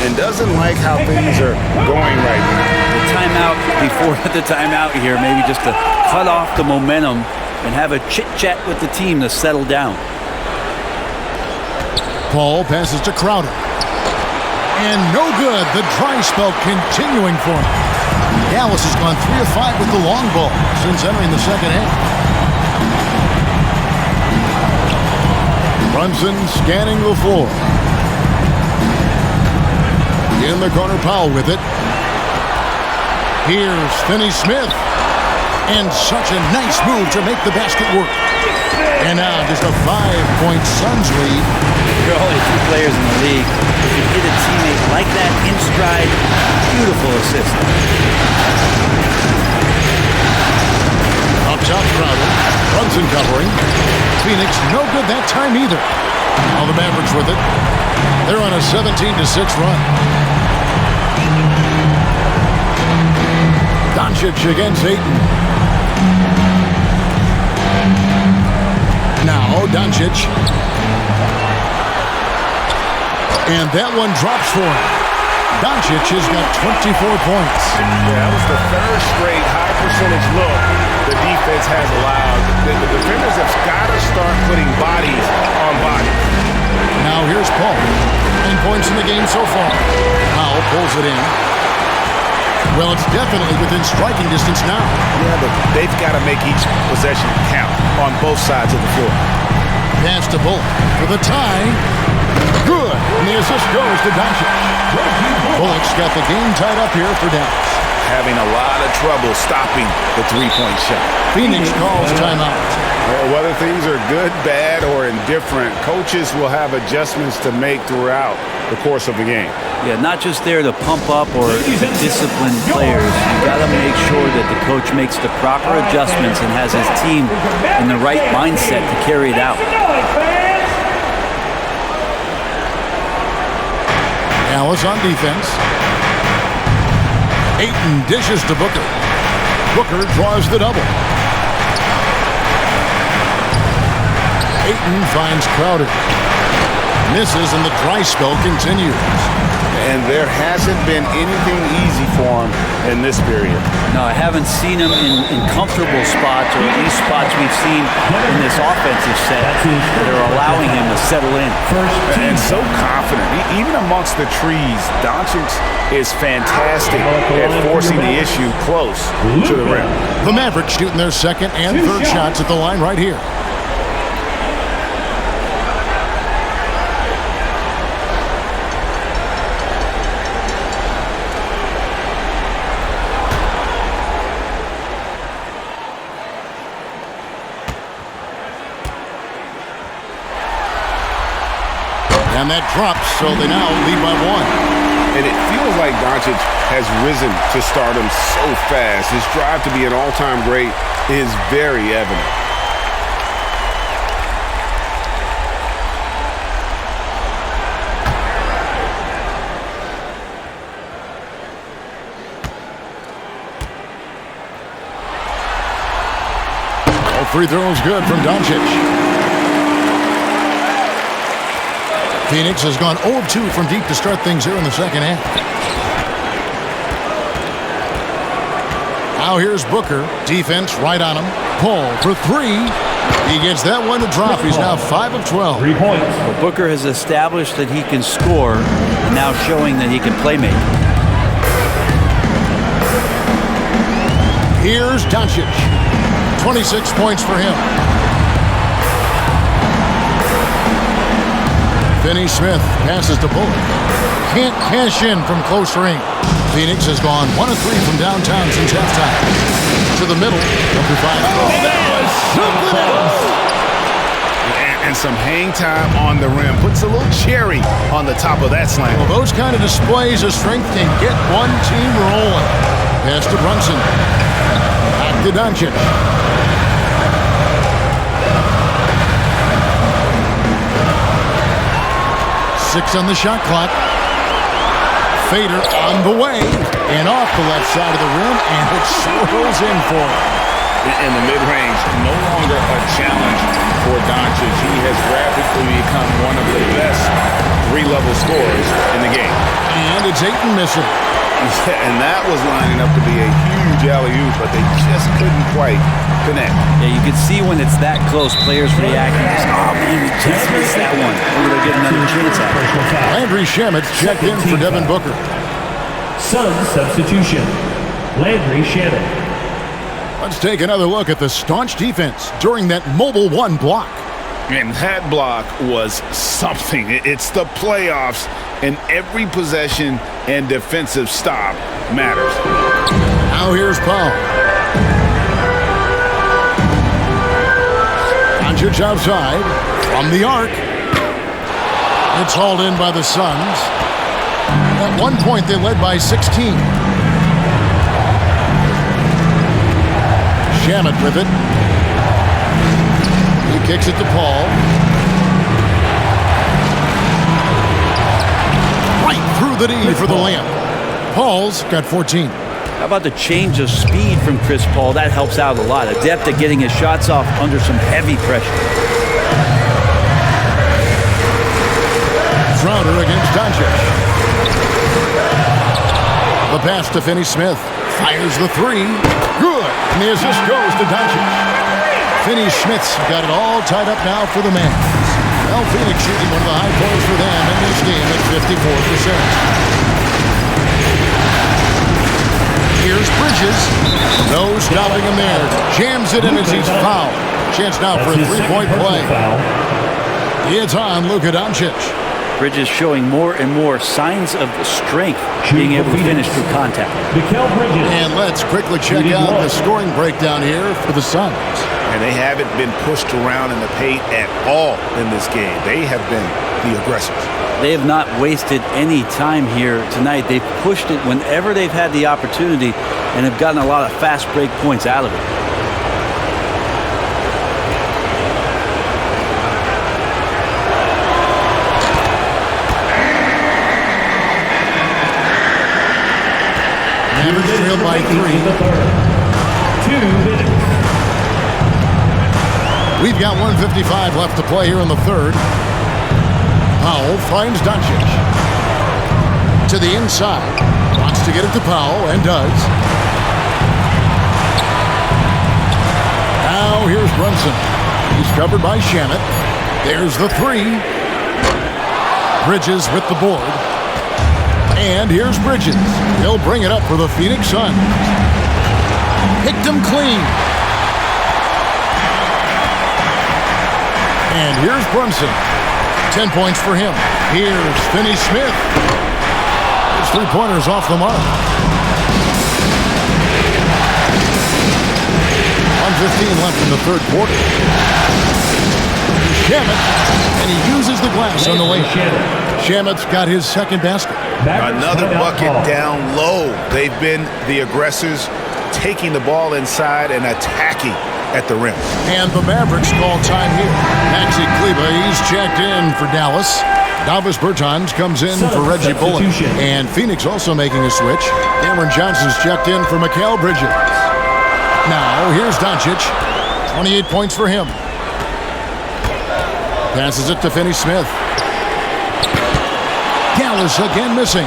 And doesn't like how things are going right now. The timeout before the timeout here, maybe just to cut off the momentum and have a chit-chat with the team to settle down. Paul passes to Crowder. And no good. The dry spell continuing for him. Dallas has gone 3 of 5 with the long ball since entering the second half. Brunson scanning the floor. In the corner, Powell with it. Here's Finney-Smith. And such a nice move to make the basket work. And now just a 5-point Suns lead. There are only 2 players in the league who can hit a teammate like that in stride. Beautiful assist. Up top, Crowder. Brunson covering. Phoenix no good that time either. Now the Mavericks with it. They're on a 17-6 run. Doncic against Ayton. Doncic. And that one drops for him. Doncic has got 24 points. Yeah, that was the third straight high percentage look the defense has allowed. The defenders have got to start putting bodies on bodies. Now here's Paul. 9 points in the game so far. Powell pulls it in. Well, it's definitely within striking distance now. Yeah, but they've got to make each possession count on both sides of the floor. Pass to Bullock for the tie. Good. And the assist goes to Doncic. Bullock's got the game tied up here for Dallas. Having a lot of trouble stopping the three-point shot. Phoenix calls timeout. Well, whether things are good, bad, or indifferent, coaches will have adjustments to make throughout the course of the game. Yeah, not just there to pump up or discipline players. You got to make sure that the coach makes the proper adjustments and has his team in the right mindset to carry it out. Dallas on defense. Ayton dishes to Booker. Booker draws the double. Ayton finds Crowder. Misses and the dry spell continues. And there hasn't been anything easy for him in this period. No, I haven't seen him in comfortable spots, or at least spots we've seen in this offensive set that are allowing him to settle in. And so confident. Even amongst the trees, Doncic is fantastic at forcing the issue close to the rim. The Mavericks shooting their second and third shots at the line right here. And that drops, so they now lead by one. And it feels like Doncic has risen to stardom so fast. His drive to be an all-time great is very evident. All free throws good from Doncic. Phoenix has gone 0 of 2 from deep to start things here in the second half. Now here's Booker. Defense right on him. Paul for three. He gets that one to drop. He's now 5 of 12. 3 points. Well, Booker has established that he can score, and now showing that he can play make. Here's Doncic. 26 points for him. Finney Smith passes to Bullock. Can't cash in from close range. Phoenix has gone 1 of 3 from downtown since halftime. To the middle. Number 5. That was something else. And some hang time on the rim. Puts a little cherry on the top of that slam. Well, those kind of displays of strength can get one team rolling. Pass to Brunson. Back to Doncic. Six on the shot clock. Fader on the way. And off the left side of the rim. And it swirls in for him. In the mid-range, no longer a challenge for Doncic. He has rapidly become one of the best three-level scorers in the game. And it's Ayton missing. Yeah, and that was lining up to be a huge alley-oop, but they just couldn't quite connect. Yeah, you can see when it's that close, players reacting. Oh, man, we just missed that one. Maybe they'll get another chance at it. Landry Shamet checked in for Devin Booker. SUNS substitution. Landry Shamet. Let's take another look at the staunch defense during that mobile one block. And that block was something. It's the playoffs, and every possession and defensive stop matters. Now here's Paul. Doncic outside from the arc. It's hauled in by the Suns. At one point, they led by 16. Shamet with it. He kicks it to Paul. Right through the knee for the layup. Paul's got 14. How about the change of speed from Chris Paul? That helps out a lot. Adept at getting his shots off under some heavy pressure. Crowder against Doncic. The pass to Finney-Smith. Fires the three. Good. And the assist goes to Doncic. Finney-Smith's got it all tied up now for the Mavs. Well, Phoenix shooting one of the high points for them in this game at 54%. Here's Bridges. No stopping him there. Jams it in as he's fouled. Chance now for a three-point play. It's on Luka Doncic. Bridges showing more and more signs of strength, being able to finish through contact. And let's quickly check out the scoring breakdown here for the Suns. And they haven't been pushed around in the paint at all in this game. They have been the aggressors. They have not wasted any time here tonight. They've pushed it whenever they've had the opportunity and have gotten a lot of fast break points out of it. Mavericks trailed by 3. 2 minutes. We've got 1:55 left to play here in the third. Powell finds Doncic. To the inside. Wants to get it to Powell, and does. Now here's Brunson. He's covered by Shamet. There's the three. Bridges with the board. And here's Bridges. He'll bring it up for the Phoenix Suns. Picked him clean. And here's Brunson. 10 points for him. Here's Finney-Smith. His three-pointers off the mark. 1:15 left in the third quarter. Shamet, and he uses the glass on the way. Shamet's got his second basket. Another bucket down low. They've been the aggressors, taking the ball inside and attacking at the rim. And the Mavericks call time here. Maxi Kleber, he's checked in for Dallas. Davis Bertans comes in for Reggie Bullock. And Phoenix also making a switch. Cameron Johnson's checked in for Mikal Bridges. Now, here's Doncic. 28 points for him. Passes it to Finney-Smith. Dallas again missing.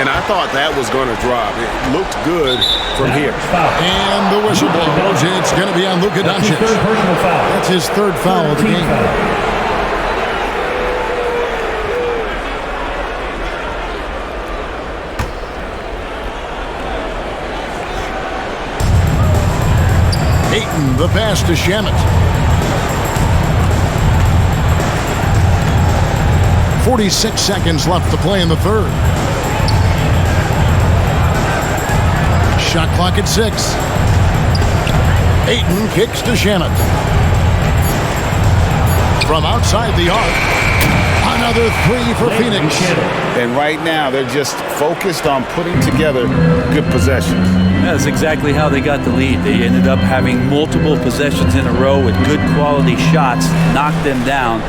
And I thought that was going to drop. It looked good from here. And the whistle blows. It's going to be on Luka Doncic. That's his third foul of the game. Ayton, the pass to Shamet. 46 seconds left to play in the third. Shot clock at 6. Ayton kicks to Shamet. From outside the arc, another three for Phoenix. And right now, they're just focused on putting together good possessions. That's exactly how they got the lead. They ended up having multiple possessions in a row with good quality shots, knocked them down,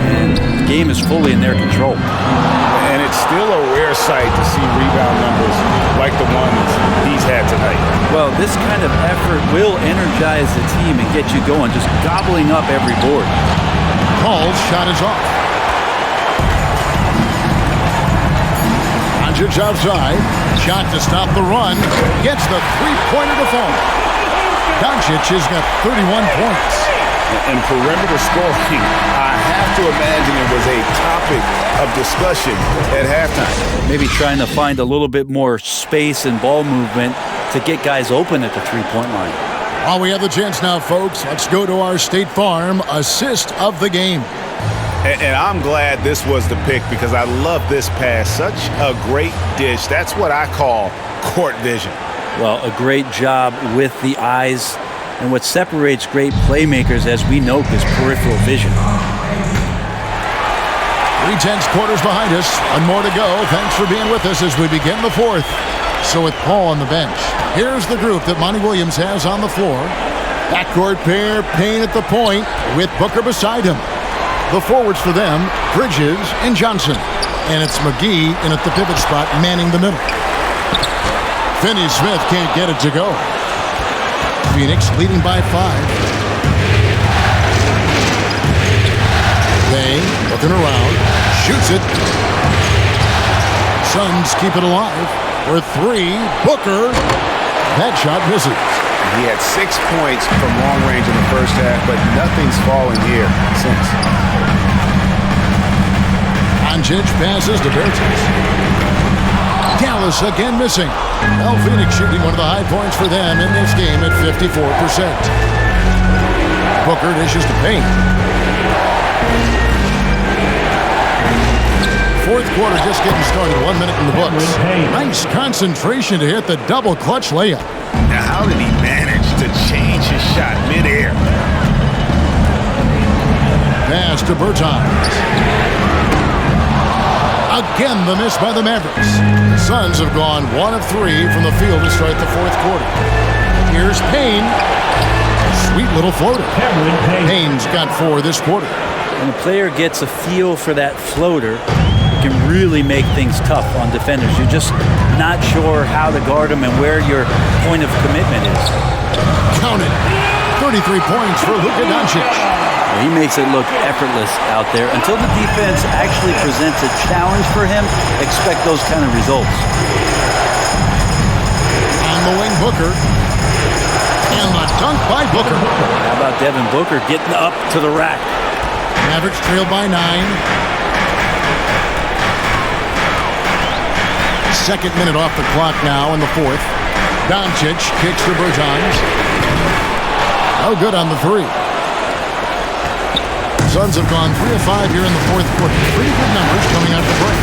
and the game is fully in their control. And it's still a rare sight to see rebound numbers like the ones he's had tonight. Well, this kind of effort will energize the team and get you going, just gobbling up every board. Paul's shot is off. Doncic outside. Shot to stop the run. Gets the three-pointer to fall. Doncic has got 31 points. And perimeter scoring, I have to imagine it was a topic of discussion at halftime. Maybe trying to find a little bit more space and ball movement to get guys open at the three-point line. While we have the chance now, folks, let's go to our State Farm assist of the game. And I'm glad this was the pick because I love this pass. Such a great dish. That's what I call court vision. Well, a great job with the eyes. And what separates great playmakers, as we note, is peripheral vision. 3/10 quarters behind us. One more to go. Thanks for being with us as we begin the fourth. So with Paul on the bench, here's the group that Monty Williams has on the floor. Backcourt pair, Payne at the point with Booker beside him. The forwards for them, Bridges and Johnson. And it's McGee in at the pivot spot, manning the middle. Finney-Smith can't get it to go. Phoenix leading by 5. They looking around, shoots it. Suns keep it alive. For three, Booker. That shot misses. He had 6 points from long range in the first half, but nothing's fallen here since. Doncic passes to Bertans. Dallas again missing. Well, Phoenix shooting one of the high points for them in this game at 54%. Booker dishes to Payne. Fourth quarter just getting started. 1 minute in the books. Nice concentration to hit the double clutch layup. Now, how did he manage to change his shot midair? Pass to Bertans. Again, the miss by the Mavericks. The Suns have gone 1 of 3 from the field to start the fourth quarter. Here's Payne. Sweet little floater. Payne's got 4 this quarter. When a player gets a feel for that floater, it can really make things tough on defenders. You're just not sure how to guard them and where your point of commitment is. Count it. 33 points for Luka Doncic. He makes it look effortless out there. Until the defense actually presents a challenge for him, expect those kind of results. On the wing, Booker. And the dunk by Booker. How about Devin Booker getting up to the rack? Mavericks trail by 9. Second minute off the clock now in the fourth. Doncic kicks to Bertans. Oh, good on the three. Suns have gone 3 of 5 here in the fourth quarter. Pretty good numbers coming out the break.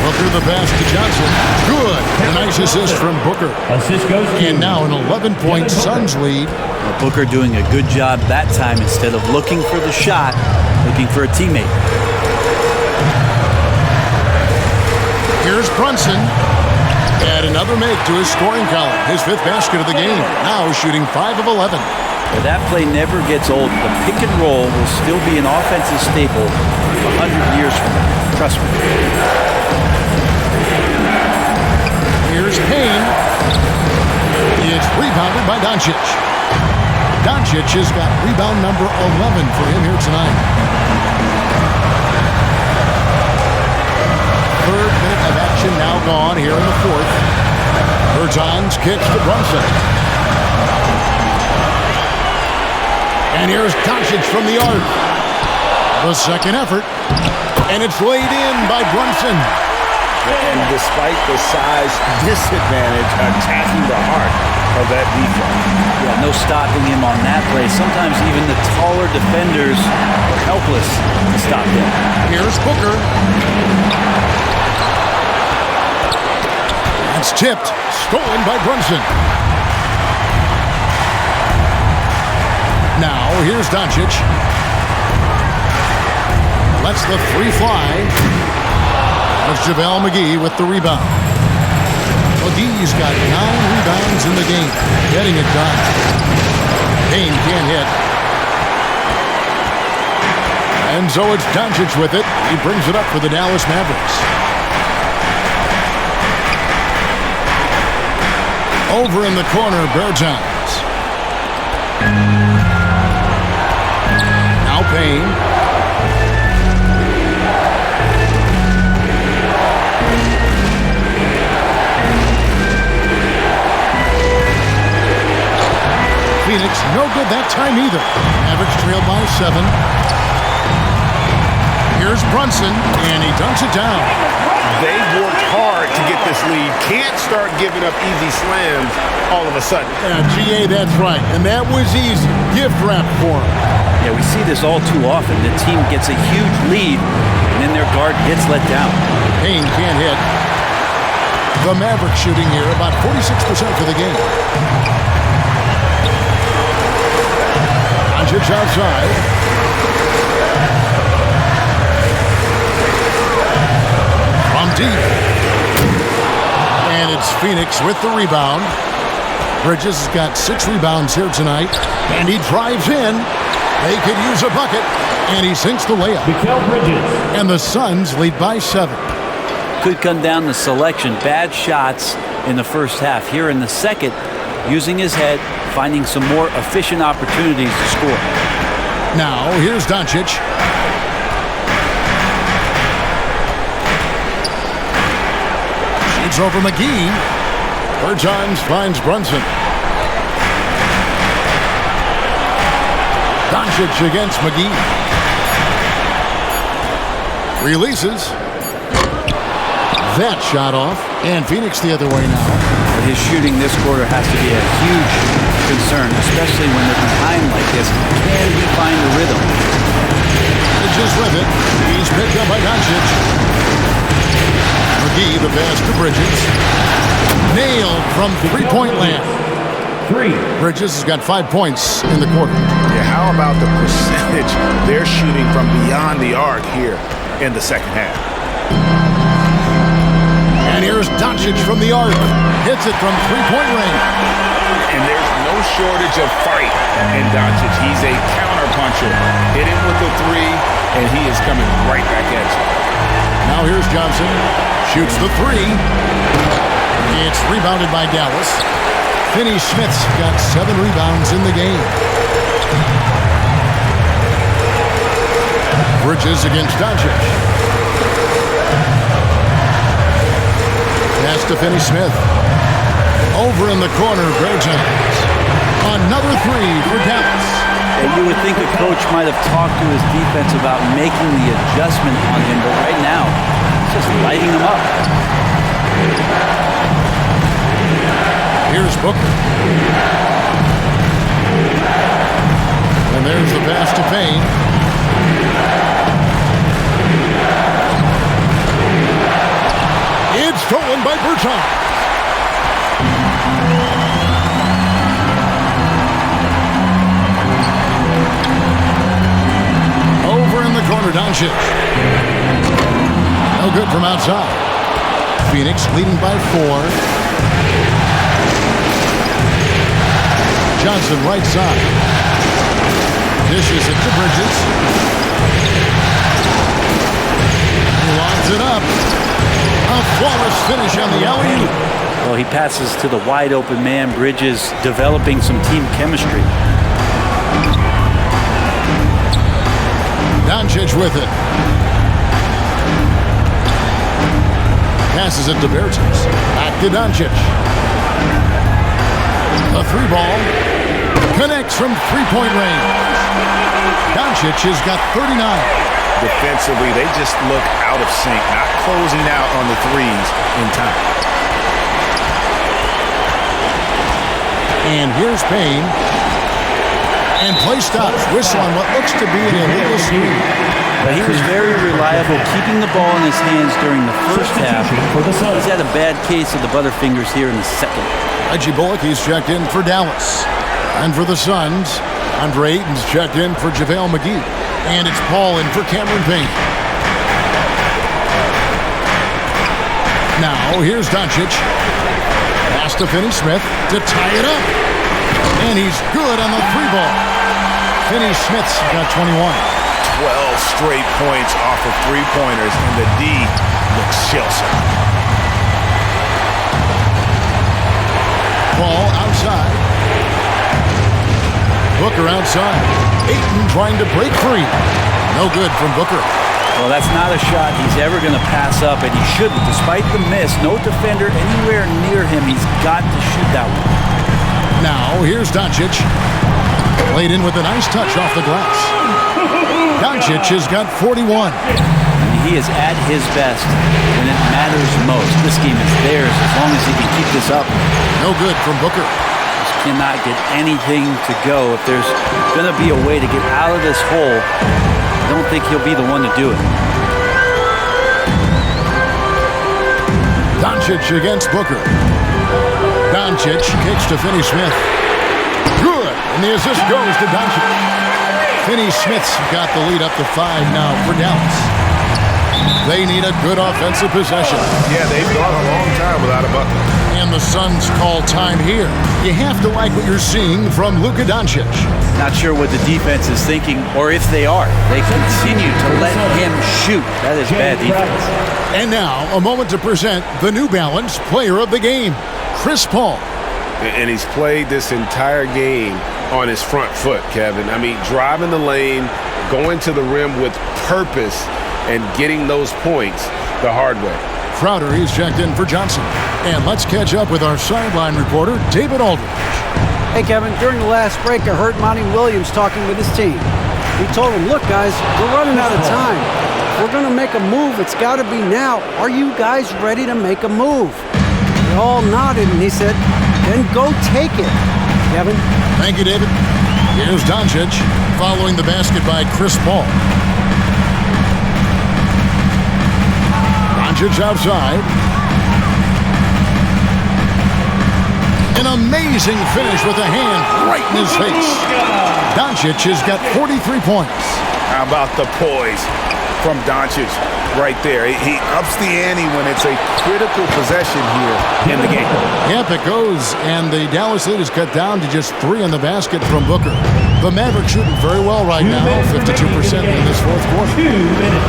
Booker the pass to Johnson. Good. A nice assist from Booker. Assist goes to and now an 11-point Suns lead. Well, Booker doing a good job that time instead of looking for the shot, looking for a teammate. Here's Brunson. Add another make to his scoring column. His 5th basket of the game. Now shooting 5 of 11. But that play never gets old. The pick and roll will still be an offensive staple 100 years from now. Trust me. Here's Payne. It's rebounded by Doncic. Doncic has got rebound number 11 for him here tonight. Third minute of action now gone here in the fourth. Bertans kicks to Brunson. And here's Doncic from the arc. The second effort. And it's laid in by Brunson. And despite the size disadvantage, attacking the heart of that defense. Yeah, no stopping him on that play. Sometimes even the taller defenders are helpless to stop him. Here's Booker. That's tipped. Stolen by Brunson. Now, here's Doncic. Lets the three fly. That's JaVale McGee with the rebound. McGee's got 9 rebounds in the game. Getting it done. Payne can't hit. And so it's Doncic with it. He brings it up for the Dallas Mavericks. Over in the corner, Bertans. Now Payne. Phoenix, no good that time either. Mavericks trail by 7. Here's Brunson, and he dunks it down. They've worked hard to get this lead. Can't start giving up easy slams all of a sudden. GA, that's right. And that was easy. Gift wrap for him. Yeah, we see this all too often. The team gets a huge lead, and then their guard gets let down. Payne can't hit. The Mavericks shooting here about 46% for the game. Doncic outside. From deep. And it's Phoenix with the rebound. Bridges has got 6 rebounds here tonight. And he drives in. They could use a bucket. And he sinks the layup. And the Suns lead by 7. Could come down to selection. Bad shots in the first half. Here in the second, using his head, finding some more efficient opportunities to score. Now, here's Doncic. Looks over McGee. Bertans finds Brunson. Doncic against McGee. Releases. That shot off. And Phoenix the other way now. His shooting this quarter has to be a huge concern, especially when they're behind like this. Can he find the rhythm? Bridges with it. He's picked up by Doncic. McGee, the pass to Bridges. Nailed from three-point land. Bridges has got 5 points in the quarter. Yeah, how about the percentage they're shooting from beyond the arc here in the second half? And here's Doncic from the arc. Hits it from three-point range. And there's no shortage of fight in Doncic. He's a counter-puncher. Hit him with the three, and he is coming right back at you. Now here's Johnson. Shoots the three. It's rebounded by Dallas. Finney-Smith's got 7 rebounds in the game. Bridges against Doncic. Pass to Finney-Smith. Over in the corner, Bertans. Another three for Dallas. And you would think a coach might have talked to his defense about making the adjustment on him, but right now, he's just lighting him up. Here's Booker. And there's the pass to Payne. It's stolen by Bertans. Over in the corner, Doncic. No good from outside. Phoenix leading by 4. Johnson right side. Dishes it to Bridges. He lines it up. A flawless finish on the alley-oop. Well, he passes to the wide open man. Bridges developing some team chemistry. Doncic with it. Passes it to Bertans. Back to Doncic. A three ball. Connects from three-point range. Doncic has got 39. Defensively, they just look out of sync, not closing out on the threes in time. And here's Payne. And play stops. Whistle on what looks to be an illegal screen. But he was very reliable, keeping the ball in his hands during the first half. He's had a bad case of the butterfingers here in the second. Reggie Bullock, he's checked in for Dallas. And for the Suns, Andre Ayton's checked in for JaVale McGee. And it's Paul in for Cameron Payne. Now, here's Doncic. Pass to Finney-Smith to tie it up. And he's good on the three ball. Finney-Smith's got 21. 12 straight points off of three-pointers, and the D looks shell-shocked. Ball outside. Booker outside. Ayton trying to break free. No good from Booker. Well, that's not a shot he's ever going to pass up, and he shouldn't. Despite the miss, no defender anywhere near him. He's got to shoot that one. Now, here's Doncic. Played in with a nice touch off the glass. Doncic has got 41. He is at his best when it matters most. This game is theirs as long as he can keep this up. No good from Booker. Just cannot get anything to go. If there's going to be a way to get out of this hole, I don't think he'll be the one to do it. Doncic against Booker. Doncic kicks to Finney-Smith. Good! And the assist goes to Doncic. Finney-Smith's got the lead up to 5 now for Dallas. They need a good offensive possession. Yeah, they've gone a long time without a bucket. And the Suns call time here. You have to like what you're seeing from Luka Doncic. Not sure what the defense is thinking, or if they are. They continue to let him shoot. That is bad defense. And now, a moment to present the New Balance Player of the Game, Chris Paul. And he's played this entire game on his front foot, Kevin. I mean, driving the lane, going to the rim with purpose, and getting those points the hard way. Crowder, he's checked in for Johnson. And let's catch up with our sideline reporter, David Aldridge. Hey, Kevin, during the last break, I heard Monty Williams talking with his team. He told them, look, guys, we're running out of time. If we're going to make a move, it's got to be now. Are you guys ready to make a move? They all nodded, and he said, then go take it. Kevin? Thank you, David. Here's Doncic following the basket by Chris Paul. Doncic outside. An amazing finish with a hand right in his face. Doncic has got 43 points. How about the poise from Doncic right there? He ups the ante when it's a critical possession here in the game. Yep, it goes. And the Dallas lead is cut down to just 3 in the basket from Booker. The Mavericks shooting very well right now, 52% in this fourth quarter. 2 minutes.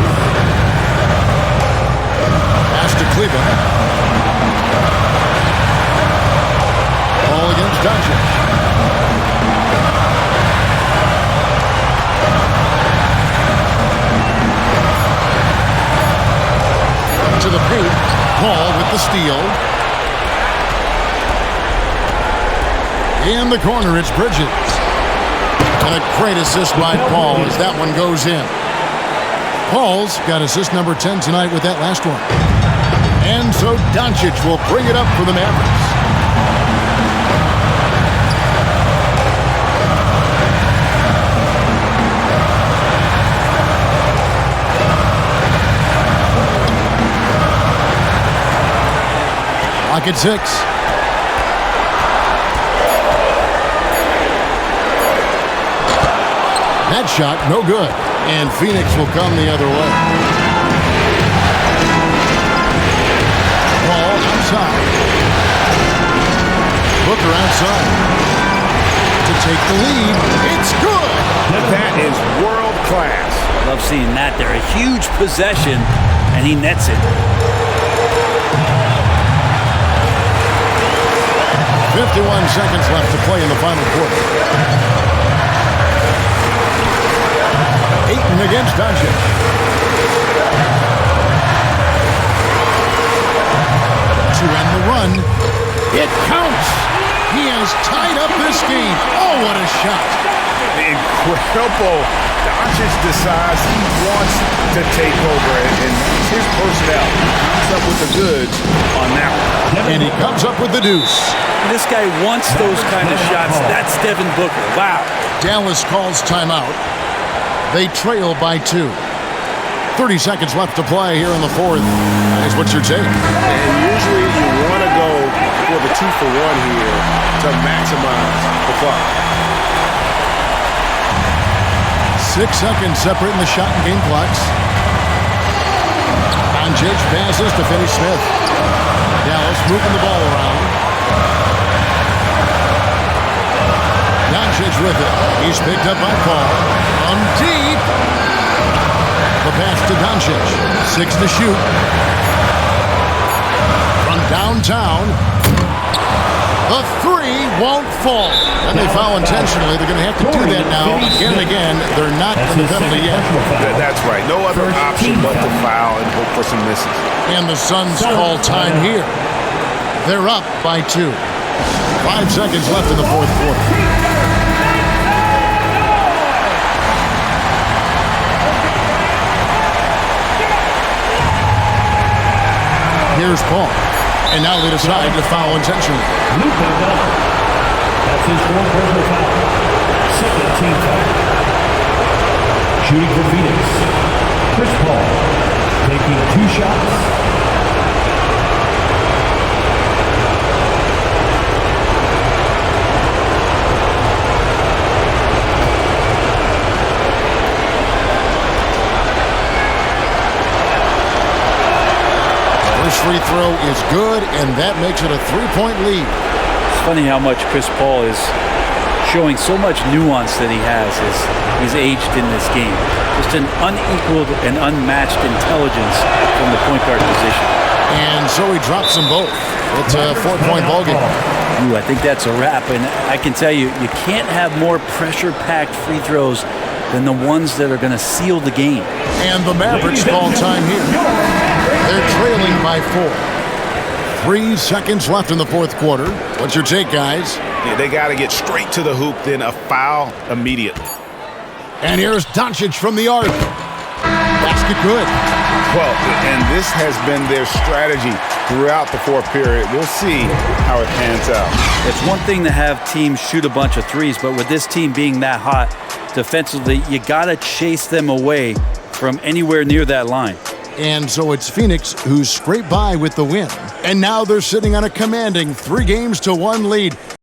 Pass to Cleveland. Ball against Doncic. To the paint. Paul with the steal. In the corner, it's Bridges. And a great assist by Paul as that one goes in. Paul's got assist number 10 tonight with that last one. And so Doncic will bring it up for the Mavericks. Lock at 6. That shot, no good. And Phoenix will come the other way. Ball outside. Booker outside. To take the lead. It's good. That is world class. Love seeing that there. A huge possession, and he nets it. 51 seconds left to play in the final quarter. Ayton against Doncic. To end the run. It counts. He has tied up this game. Oh, what a shot. Incredible. Doncic decides he wants to take over, and his personnel comes up with the goods on that one. And he comes up with the deuce. This guy wants those kind of shots. That's Devin Booker. Wow. Dallas calls timeout. They trail by 2. 30 seconds left to play here in the fourth. Is what you're saying. And usually you want to go for the 2-for-1 here to maximize the clock. 6 seconds separating the shot and game clocks. Doncic passes to Finney Smith. Dallas moving the ball around. Doncic with it. He's picked up by Paul. From deep. The pass to Doncic. 6 to shoot. From downtown. The 3 won't fall. And they foul intentionally. They're going to have to do that now again and again. They're not in the penalty yet. That's right. No other option but to foul and hope for some misses. And the Suns call time here. They're up by 2. 5 seconds left in the fourth quarter. Here's Paul. And now they decide to foul intentionally. Luka Doncic. That's his 4th personal foul. 2nd team foul. Shooting for Phoenix. Chris Paul taking 2 shots. Free throw is good, and that makes it a 3-point lead. It's funny how much Chris Paul is showing so much nuance that he has as he's aged in this game. Just an unequaled and unmatched intelligence from the point guard position. And so he drops them both. It's a 4-point ball game. Ooh, I think that's a wrap, and I can tell you, you can't have more pressure-packed free throws than the ones that are going to seal the game. And the Mavericks call time here. They're trailing by 4. 3 seconds left in the fourth quarter. What's your take, guys? Yeah, they got to get straight to the hoop, then a foul immediately. And here's Doncic from the arc. Basket good. Well, and this has been their strategy throughout the fourth period. We'll see how it pans out. It's one thing to have teams shoot a bunch of threes, but with this team being that hot defensively, you got to chase them away from anywhere near that line. And so it's Phoenix who's scraped by with the win. And now they're sitting on a commanding 3-1 lead.